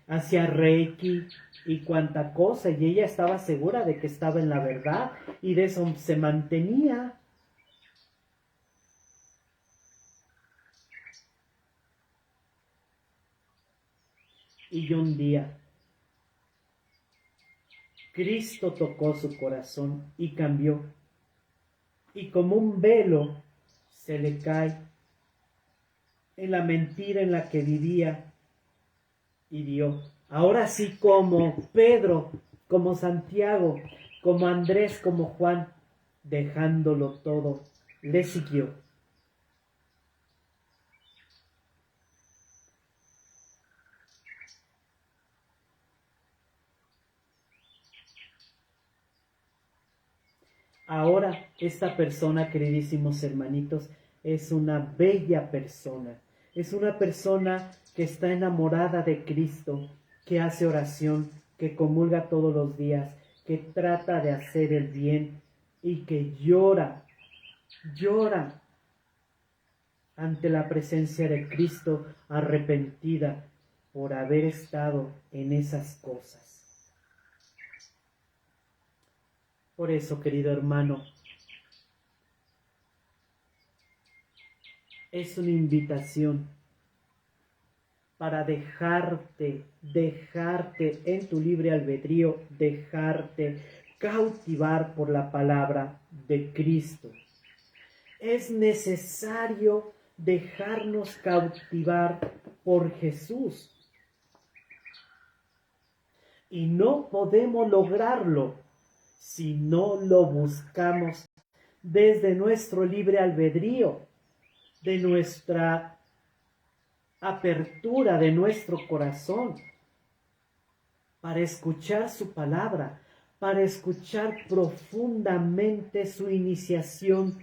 hacía reiki y cuanta cosa, y ella estaba segura de que estaba en la verdad y de eso se mantenía. Y un día Cristo tocó su corazón y cambió, y como un velo se le cae en la mentira en la que vivía y dio. Ahora sí, como Pedro, como Santiago, como Andrés, como Juan, dejándolo todo, le siguió. Ahora esta persona, queridísimos hermanitos, es una bella persona. Es una persona que está enamorada de Cristo, que hace oración, que comulga todos los días, que trata de hacer el bien y que llora ante la presencia de Cristo, arrepentida por haber estado en esas cosas. Por eso, querido hermano, es una invitación para dejarte en tu libre albedrío, dejarte cautivar por la palabra de Cristo. Es necesario dejarnos cautivar por Jesús. Y no podemos lograrlo si no lo buscamos desde nuestro libre albedrío, de nuestra apertura de nuestro corazón, para escuchar su palabra, para escuchar profundamente su iniciación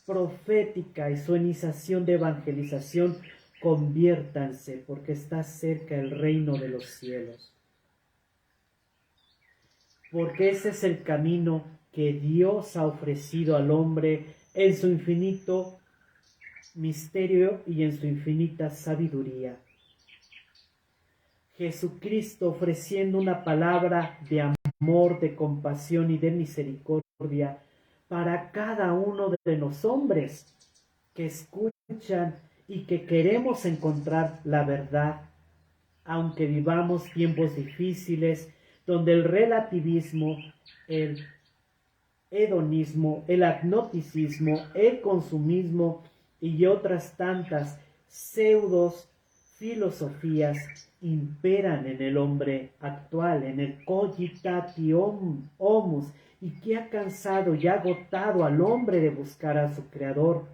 profética y su iniciación de evangelización. Conviértanse, porque está cerca el reino de los cielos. porque ese es el camino que Dios ha ofrecido al hombre en su infinito misterio y en su infinita sabiduría. Jesucristo ofreciendo una palabra de amor, de compasión y de misericordia para cada uno de los hombres que escuchan y que queremos encontrar la verdad, aunque vivamos tiempos difíciles donde el relativismo, el hedonismo, el agnosticismo, el consumismo y otras tantas pseudos filosofías imperan en el hombre actual, en el cogitatium homus, y que ha cansado y agotado al hombre de buscar a su creador.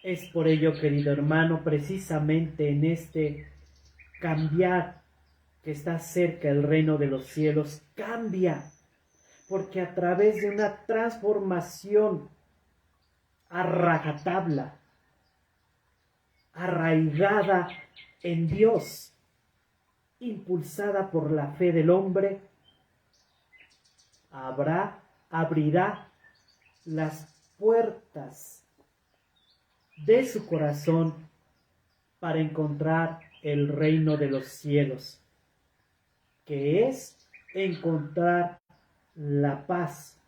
Es por ello, querido hermano, precisamente en este cambiar que está cerca el reino de los cielos, cambia, porque a través de una transformación a rajatabla, arraigada en Dios, impulsada por la fe del hombre, abrirá las puertas de su corazón para encontrar el reino de los cielos, que es encontrar la paz,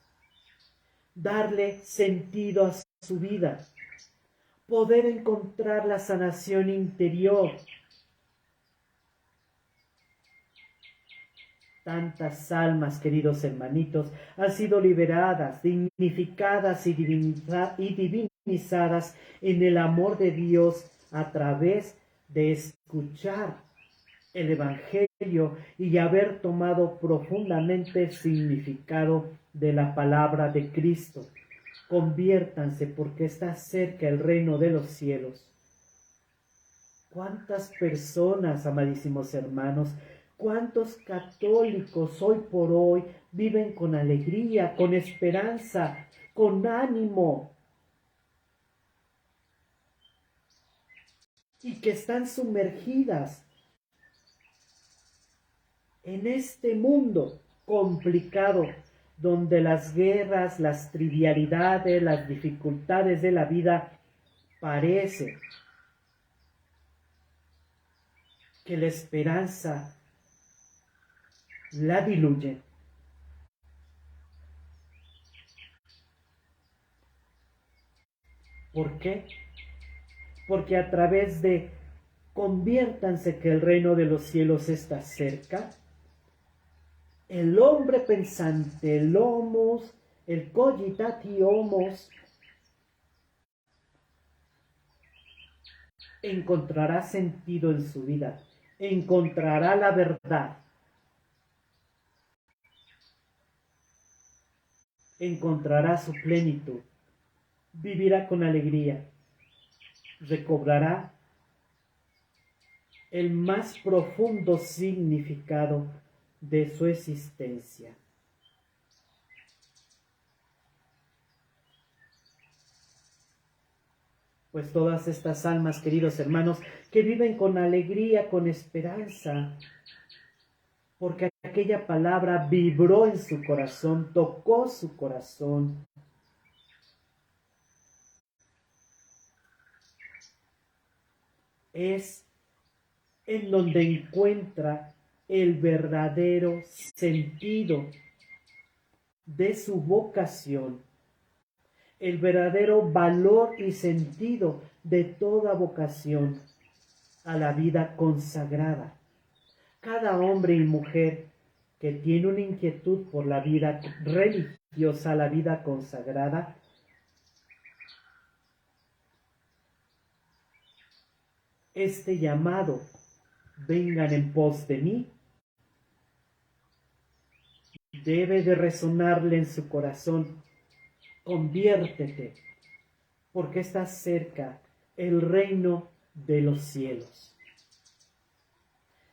darle sentido a su vida, poder encontrar la sanación interior. Tantas almas, queridos hermanitos, han sido liberadas, dignificadas y divinizadas en el amor de Dios a través de escuchar el Evangelio y haber tomado profundamente el significado de la palabra de Cristo. Conviértanse porque está cerca el reino de los cielos. ¿Cuántas personas, amadísimos hermanos, cuántos católicos hoy por hoy viven con alegría, con esperanza, con ánimo, y que están sumergidas en este mundo complicado donde las guerras, las trivialidades, las dificultades de la vida parece que la esperanza la diluye? ¿Por qué? Porque a través de conviértanse que el reino de los cielos está cerca, el hombre pensante, el homos, el cogitati homos, encontrará sentido en su vida, encontrará la verdad, encontrará su plenitud, vivirá con alegría, recobrará el más profundo significado de su existencia. Pues todas estas almas, queridos hermanos, que viven con alegría, con esperanza, porque aquella palabra vibró en su corazón, tocó su corazón. Es en donde encuentra el verdadero sentido de su vocación, el verdadero valor y sentido de toda vocación a la vida consagrada. Cada hombre y mujer que tiene una inquietud por la vida religiosa, la vida consagrada, este llamado, vengan en pos de mí, debe de resonarle en su corazón. Conviértete, porque está cerca el reino de los cielos.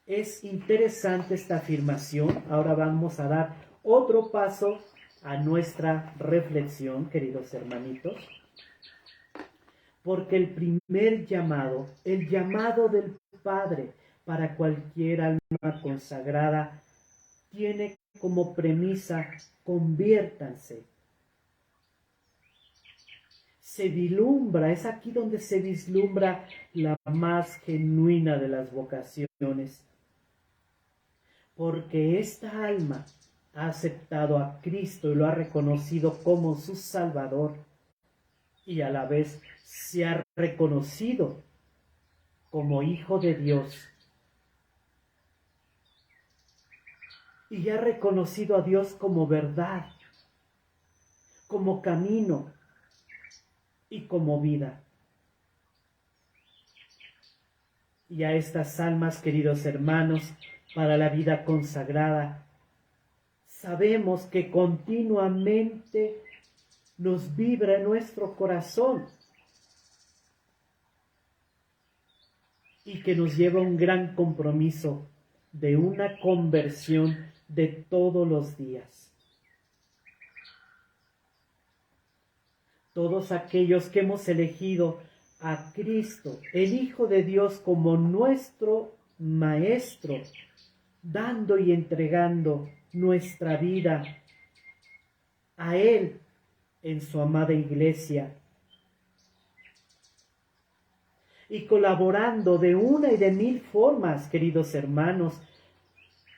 Es interesante esta afirmación. Ahora vamos a dar otro paso a nuestra reflexión, queridos hermanitos, porque el primer llamado, el llamado del Padre para cualquier alma consagrada, tiene como premisa: conviértanse. Se vislumbra, es aquí donde se vislumbra la más genuina de las vocaciones, porque esta alma ha aceptado a Cristo y lo ha reconocido como su Salvador, y a la vez se ha reconocido como hijo de Dios, y ha reconocido a Dios como verdad, como camino y como vida. Y a estas almas, queridos hermanos, para la vida consagrada, sabemos que continuamente nos vibra en nuestro corazón y que nos lleva a un gran compromiso de una conversión de todos los días. Todos aquellos que hemos elegido a Cristo, el Hijo de Dios, como nuestro Maestro, dando y entregando nuestra vida a Él en su amada Iglesia, y colaborando de una y de mil formas, queridos hermanos,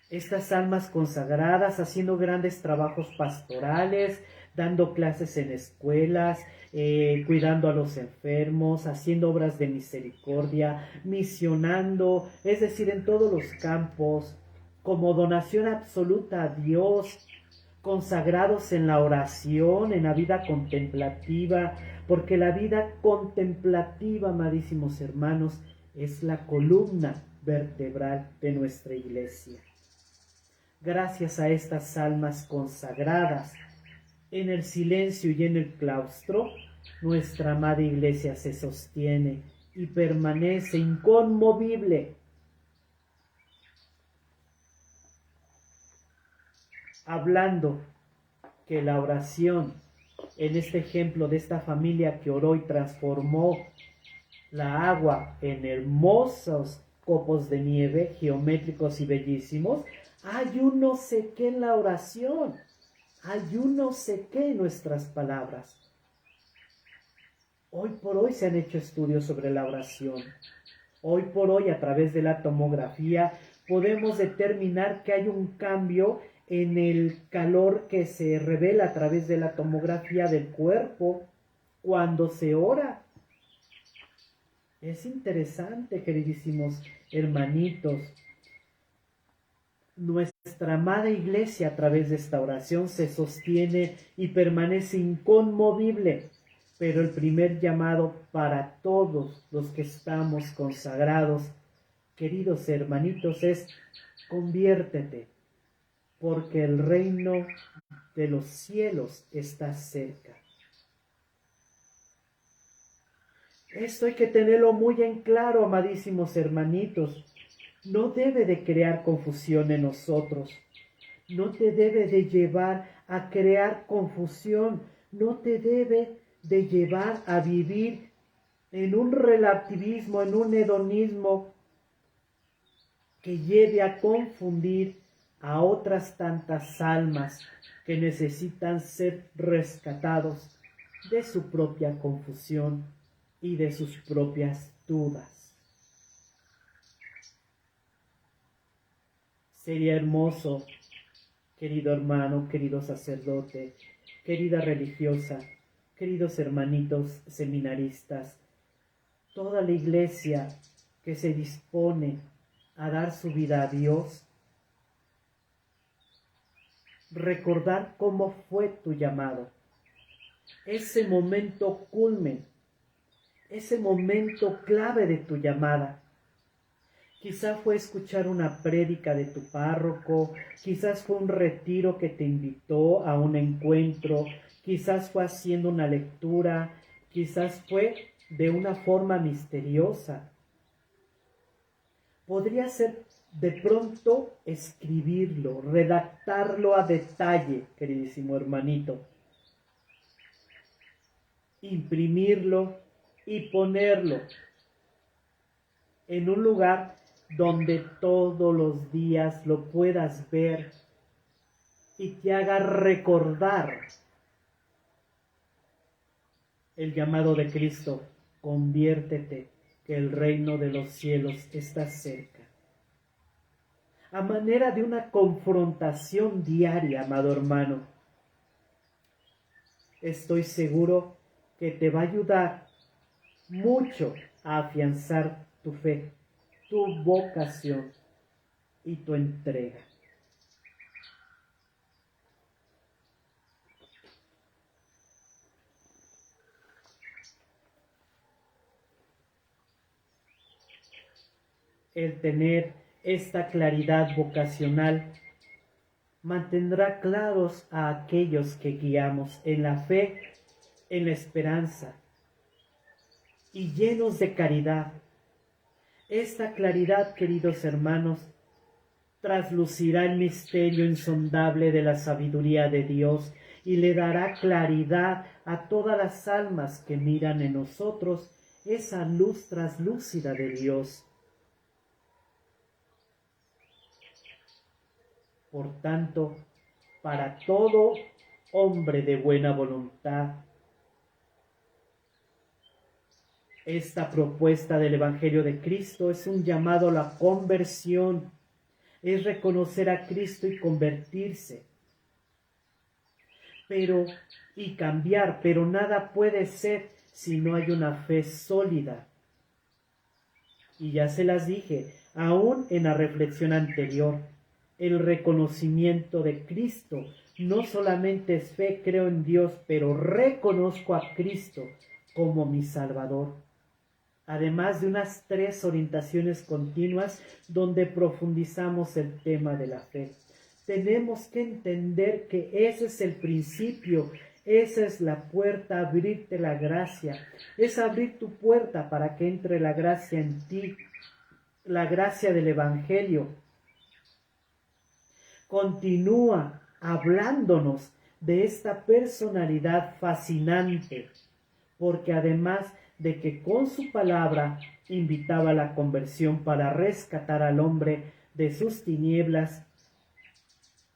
estas almas consagradas, haciendo grandes trabajos pastorales, dando clases en escuelas, cuidando a los enfermos, haciendo obras de misericordia, misionando, es decir, en todos los campos, como donación absoluta a Dios, consagrados en la oración, en la vida contemplativa, porque la vida contemplativa, amadísimos hermanos, es la columna vertebral de nuestra Iglesia. Gracias a estas almas consagradas, en el silencio y en el claustro, nuestra amada Iglesia se sostiene y permanece inconmovible. Hablando que la oración, en este ejemplo de esta familia que oró y transformó la agua en hermosos copos de nieve, geométricos y bellísimos, hay un no sé qué en la oración, hay un no sé qué en nuestras palabras. Hoy por hoy se han hecho estudios sobre la oración. Hoy por hoy, a través de la tomografía, podemos determinar que hay un cambio en el calor que se revela a través de la tomografía del cuerpo cuando se ora. Es interesante, queridísimos hermanitos. Nuestra amada Iglesia, a través de esta oración, se sostiene y permanece inconmovible. Pero el primer llamado para todos los que estamos consagrados, queridos hermanitos, es: conviértete, porque el reino de los cielos está cerca. Esto hay que tenerlo muy en claro, amadísimos hermanitos. No debe de crear confusión en nosotros. No te debe de llevar a crear confusión. No te debe de llevar a vivir en un relativismo, en un hedonismo que lleve a confundir a otras tantas almas que necesitan ser rescatados de su propia confusión y de sus propias dudas. Sería hermoso, querido hermano, querido sacerdote, querida religiosa, queridos hermanitos seminaristas, toda la Iglesia que se dispone a dar su vida a Dios, recordar cómo fue tu llamado, ese momento culmen, ese momento clave de tu llamada. Quizá fue escuchar una prédica de tu párroco, quizás fue un retiro que te invitó a un encuentro, quizás fue haciendo una lectura, quizás fue de una forma misteriosa. Podría ser de pronto escribirlo, redactarlo a detalle, queridísimo hermanito, imprimirlo y ponerlo en un lugar donde todos los días lo puedas ver y te haga recordar el llamado de Cristo: conviértete, que el reino de los cielos está cerca. A manera de una confrontación diaria, amado hermano, estoy seguro que te va a ayudar mucho a afianzar tu fe, tu vocación y tu entrega. El tener esta claridad vocacional mantendrá claros a aquellos que guiamos en la fe, en la esperanza y llenos de caridad. Esta claridad, queridos hermanos, traslucirá el misterio insondable de la sabiduría de Dios y le dará claridad a todas las almas que miran en nosotros esa luz traslúcida de Dios. Por tanto, para todo hombre de buena voluntad, esta propuesta del Evangelio de Cristo es un llamado a la conversión, es reconocer a Cristo y convertirse, y cambiar, pero nada puede ser si no hay una fe sólida. Y ya se las dije, aún en la reflexión anterior, el reconocimiento de Cristo no solamente es fe, creo en Dios, pero reconozco a Cristo como mi Salvador. Además de unas 3 orientaciones continuas donde profundizamos el tema de la fe. Tenemos que entender que ese es el principio, esa es la puerta, abrirte la gracia. Es abrir tu puerta para que entre la gracia en ti, la gracia del Evangelio. Continúa hablándonos de esta personalidad fascinante, porque además de que con su palabra invitaba a la conversión para rescatar al hombre de sus tinieblas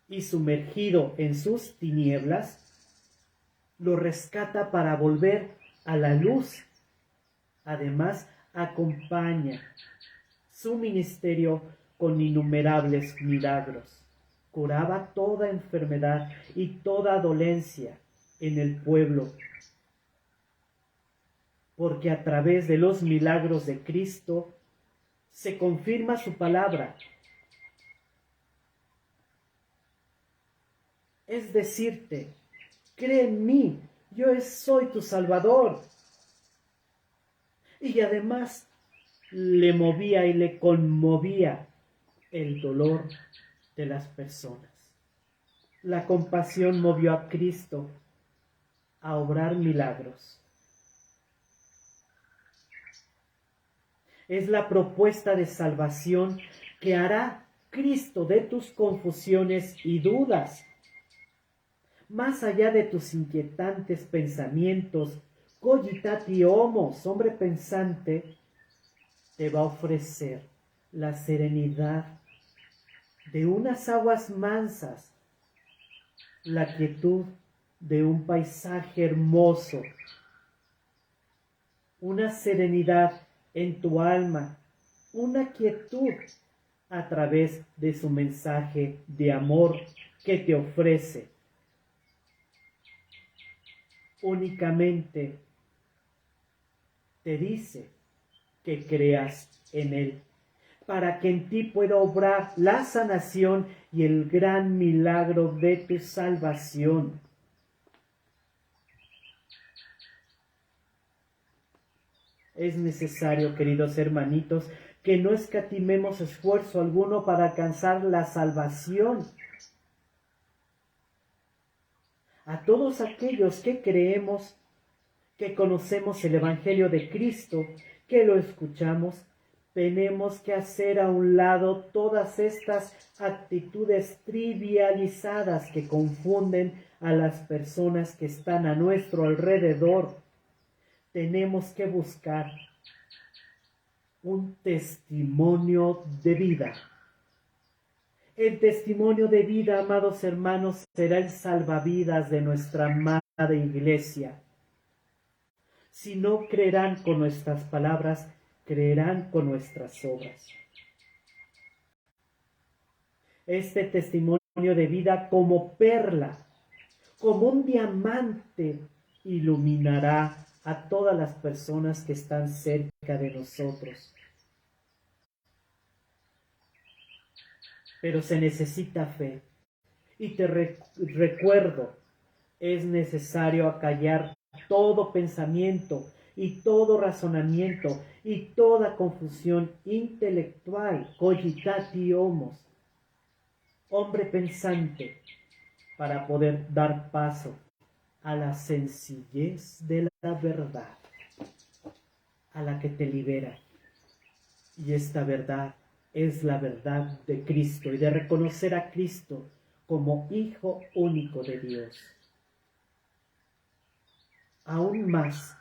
y sumergido en sus tinieblas, lo rescata para volver a la luz. Además, acompaña su ministerio con innumerables milagros. Curaba toda enfermedad y toda dolencia en el pueblo, porque a través de los milagros de Cristo se confirma su palabra. Es decirte, cree en mí, yo soy tu Salvador. Y además le movía y le conmovía el dolor de las personas. La compasión movió a Cristo a obrar milagros. Es la propuesta de salvación que hará Cristo de tus confusiones y dudas. Más allá de tus inquietantes pensamientos, cogitati homo, hombre pensante, te va a ofrecer la serenidad de unas aguas mansas, la quietud de un paisaje hermoso, una serenidad en tu alma, una quietud a través de su mensaje de amor que te ofrece. Únicamente te dice que creas en Él, para que en ti pueda obrar la sanación y el gran milagro de tu salvación. Es necesario, queridos hermanitos, que no escatimemos esfuerzo alguno para alcanzar la salvación. A todos aquellos que creemos, que conocemos el Evangelio de Cristo, que lo escuchamos, Tenemos que hacer a un lado todas estas actitudes trivializadas que confunden a las personas que están a nuestro alrededor. Tenemos que buscar un testimonio de vida. El testimonio de vida, amados hermanos, será el salvavidas de nuestra amada iglesia. Si no creerán con nuestras palabras, creerán con nuestras obras. Este testimonio de vida como perla, como un diamante, iluminará a todas las personas que están cerca de nosotros. Pero se necesita fe. Y te recuerdo, es necesario acallar todo pensamiento y todo razonamiento y toda confusión intelectual, cogitati homos, hombre pensante, para poder dar paso a la sencillez de la verdad, a la que te libera. Y esta verdad es la verdad de Cristo y de reconocer a Cristo como Hijo único de Dios. Aún más,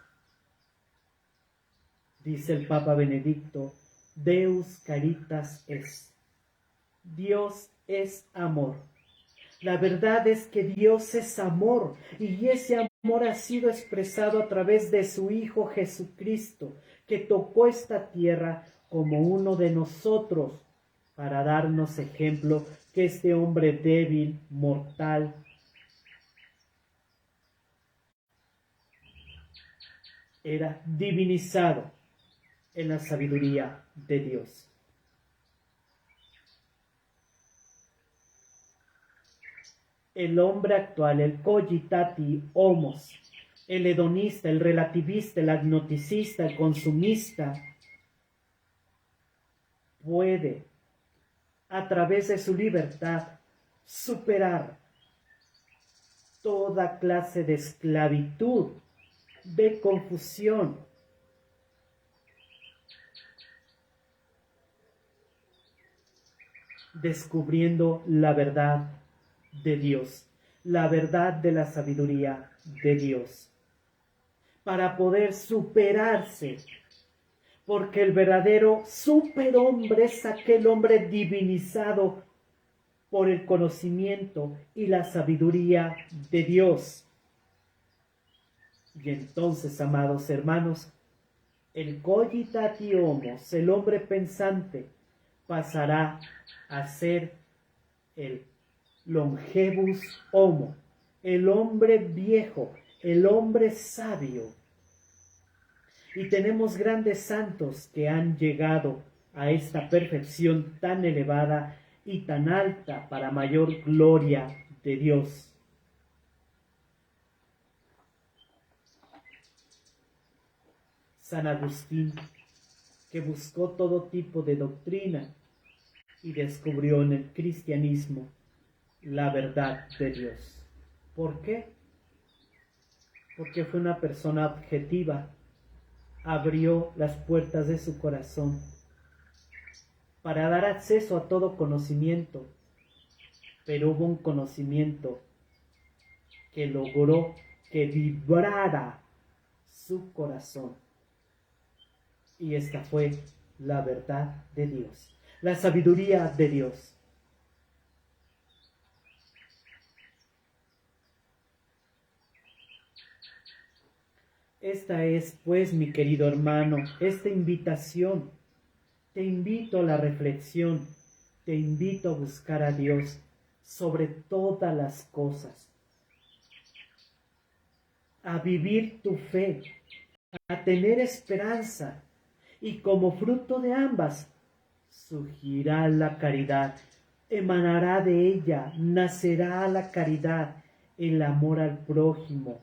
dice el Papa Benedicto, Deus caritas es. Dios es amor. La verdad es que Dios es amor y ese amor ha sido expresado a través de su Hijo Jesucristo, que tocó esta tierra como uno de nosotros para darnos ejemplo que este hombre débil, mortal, era divinizado en la sabiduría de Dios. El hombre actual, el cogitati homos, el hedonista, el relativista, el agnoticista, el consumista, puede, a través de su libertad, superar toda clase de esclavitud, de confusión, descubriendo la verdad de Dios, la verdad de la sabiduría de Dios, para poder superarse, porque el verdadero superhombre es aquel hombre divinizado por el conocimiento y la sabiduría de Dios. Y entonces, amados hermanos, el cogitati homos, el hombre pensante, pasará a ser el longevus homo, el hombre viejo, el hombre sabio. Y tenemos grandes santos que han llegado a esta perfección tan elevada y tan alta para mayor gloria de Dios. San Agustín, que buscó todo tipo de doctrina y descubrió en el cristianismo la verdad de Dios. ¿Por qué? Porque fue una persona objetiva, abrió las puertas de su corazón para dar acceso a todo conocimiento, pero hubo un conocimiento que logró que vibrara su corazón, y esta fue la verdad de Dios, la sabiduría de Dios. Esta es, pues, mi querido hermano, esta invitación. Te invito a la reflexión, te invito a buscar a Dios sobre todas las cosas, a vivir tu fe, a tener esperanza, y como fruto de ambas, surgirá la caridad, emanará de ella, nacerá la caridad, el amor al prójimo.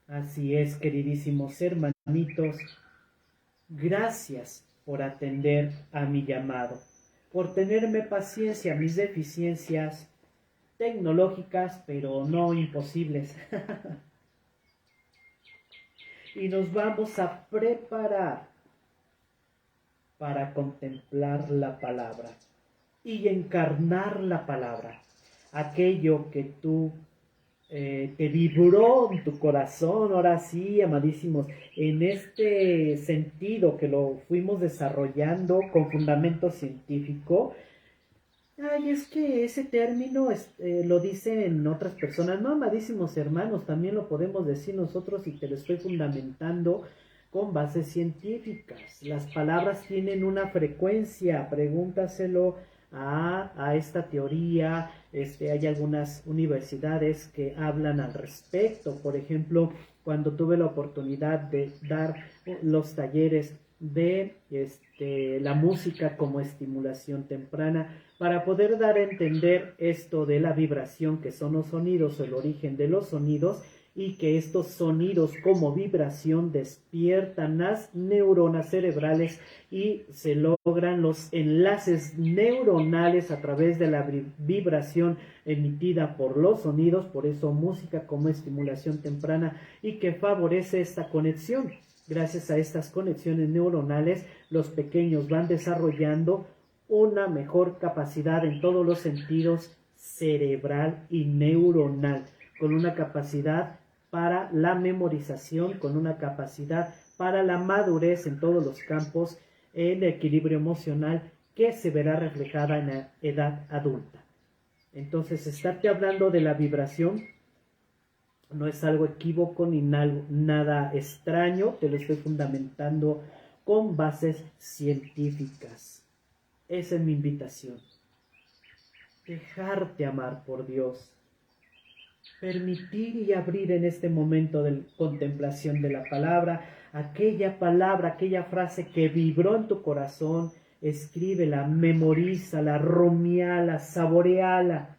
Así es, queridísimos hermanitos, gracias por atender a mi llamado, por tenerme paciencia, mis deficiencias tecnológicas, pero no imposibles. y nos vamos a preparar para contemplar la palabra y encarnar la palabra. Aquello que tú te vibró en tu corazón, ahora sí, amadísimos, en este sentido que lo fuimos desarrollando con fundamento científico. Ay, es que ese término lo dicen otras personas. No, amadísimos hermanos, también lo podemos decir nosotros y te lo estoy fundamentando con bases científicas. Las palabras tienen una frecuencia, pregúntaselo a esta teoría. Hay algunas universidades que hablan al respecto. Por ejemplo, cuando tuve la oportunidad de dar los talleres de la música como estimulación temprana, para poder dar a entender esto de la vibración, que son los sonidos, el origen de los sonidos, y que estos sonidos como vibración despiertan las neuronas cerebrales y se logran los enlaces neuronales a través de la vibración emitida por los sonidos. Por eso música como estimulación temprana, y que favorece esta conexión. Gracias a estas conexiones neuronales, los pequeños van desarrollando una mejor capacidad en todos los sentidos, cerebral y neuronal, con una capacidad para la memorización, con una capacidad para la madurez en todos los campos, el equilibrio emocional, que se verá reflejada en la edad adulta. Entonces, estarte hablando de la vibración no es algo equívoco ni nada extraño, te lo estoy fundamentando con bases científicas. Esa es mi invitación. Dejarte amar por Dios. Permitir y abrir en este momento de contemplación de la palabra, aquella frase que vibró en tu corazón, escríbela, memorízala, rumiala, saboreala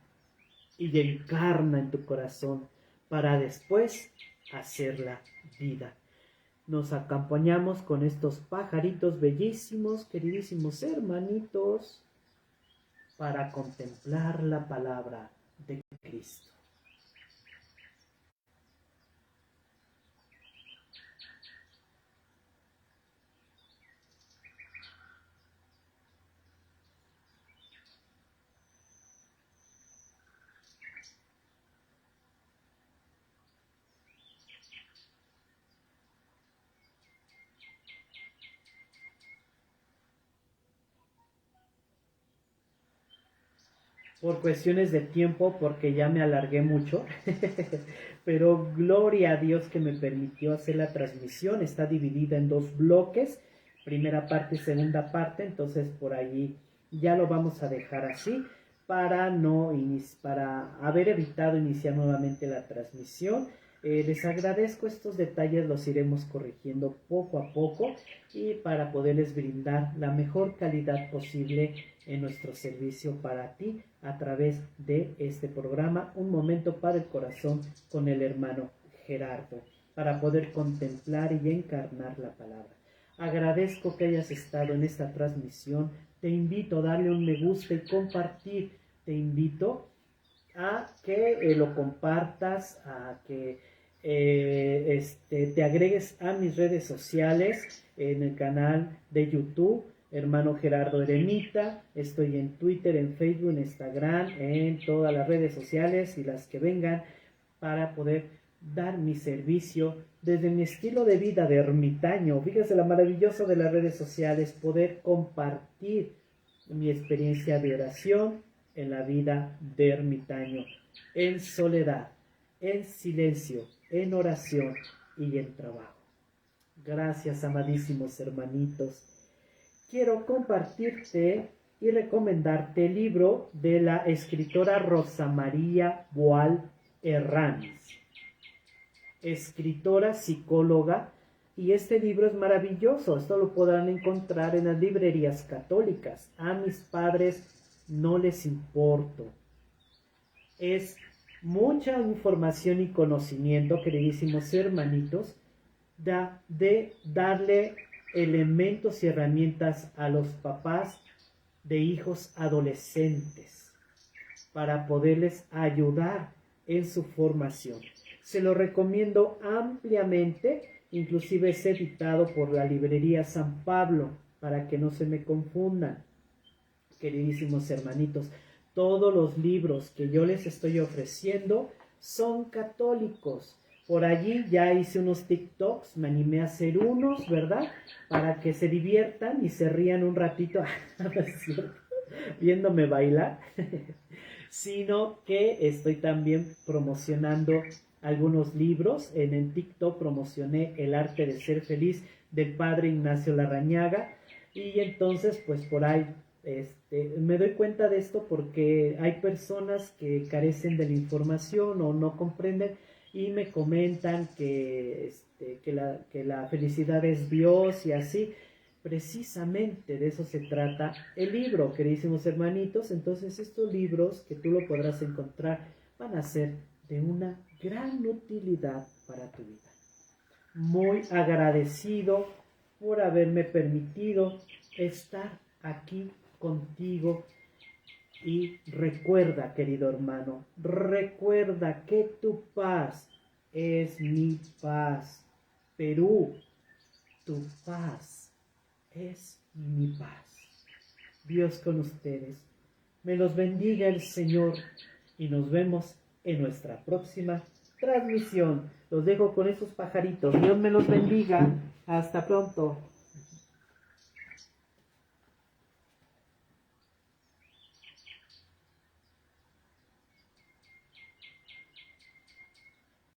y encarna en tu corazón para después hacerla vida. Nos acompañamos con estos pajaritos bellísimos, queridísimos hermanitos, para contemplar la palabra de Cristo. Por cuestiones de tiempo, porque ya me alargué mucho, pero gloria a Dios que me permitió hacer la transmisión. Está dividida en dos bloques, primera parte y segunda parte, entonces por allí ya lo vamos a dejar así para para haber evitado iniciar nuevamente la transmisión. Les agradezco estos detalles, los iremos corrigiendo poco a poco y para poderles brindar la mejor calidad posible en nuestro servicio para ti a través de este programa, Un Momento para el Corazón, con el hermano Gerardo, para poder contemplar y encarnar la palabra. Agradezco que hayas estado en esta transmisión. Te invito a darle un me gusta y compartir. Te invito a que lo compartas, a que te agregues a mis redes sociales, en el canal de YouTube, hermano Gerardo Eremita. Estoy en Twitter, en Facebook, en Instagram, en todas las redes sociales y las que vengan, para poder dar mi servicio desde mi estilo de vida de ermitaño. Fíjese lo maravilloso de las redes sociales, poder compartir mi experiencia de oración en la vida de ermitaño, en soledad, en silencio, en oración y en trabajo. Gracias, amadísimos hermanitos. Quiero compartirte y recomendarte el libro de la escritora Rosa María Boal Herranz, escritora, psicóloga, y este libro es maravilloso. Esto lo podrán encontrar en las librerías católicas. A mis padres no les importo. Es mucha información y conocimiento, queridísimos hermanitos, de darle elementos y herramientas a los papás de hijos adolescentes para poderles ayudar en su formación. Se lo recomiendo ampliamente inclusive es editado por la librería San Pablo, para que no se me confundan, queridísimos hermanitos. Todos los libros que yo les estoy ofreciendo son católicos. Por allí ya hice unos TikToks, me animé a hacer unos, ¿verdad? Para que se diviertan y se rían un ratito, no es cierto, viéndome bailar, sino que estoy también promocionando algunos libros. En el TikTok promocioné El arte de ser feliz del padre Ignacio Larrañaga, y entonces pues por ahí me doy cuenta de esto porque hay personas que carecen de la información o no comprenden y me comentan que la felicidad es Dios y así. Precisamente de eso se trata el libro, queridísimos hermanitos. Entonces estos libros que tú lo podrás encontrar van a ser de una gran utilidad para tu vida. Muy agradecido por haberme permitido estar aquí contigo. Y recuerda, querido hermano, recuerda que tu paz es mi paz. Perú, tu paz es mi paz. Dios con ustedes. Me los bendiga el Señor y nos vemos en nuestra próxima transmisión. Los dejo con esos pajaritos. Dios me los bendiga. Hasta pronto.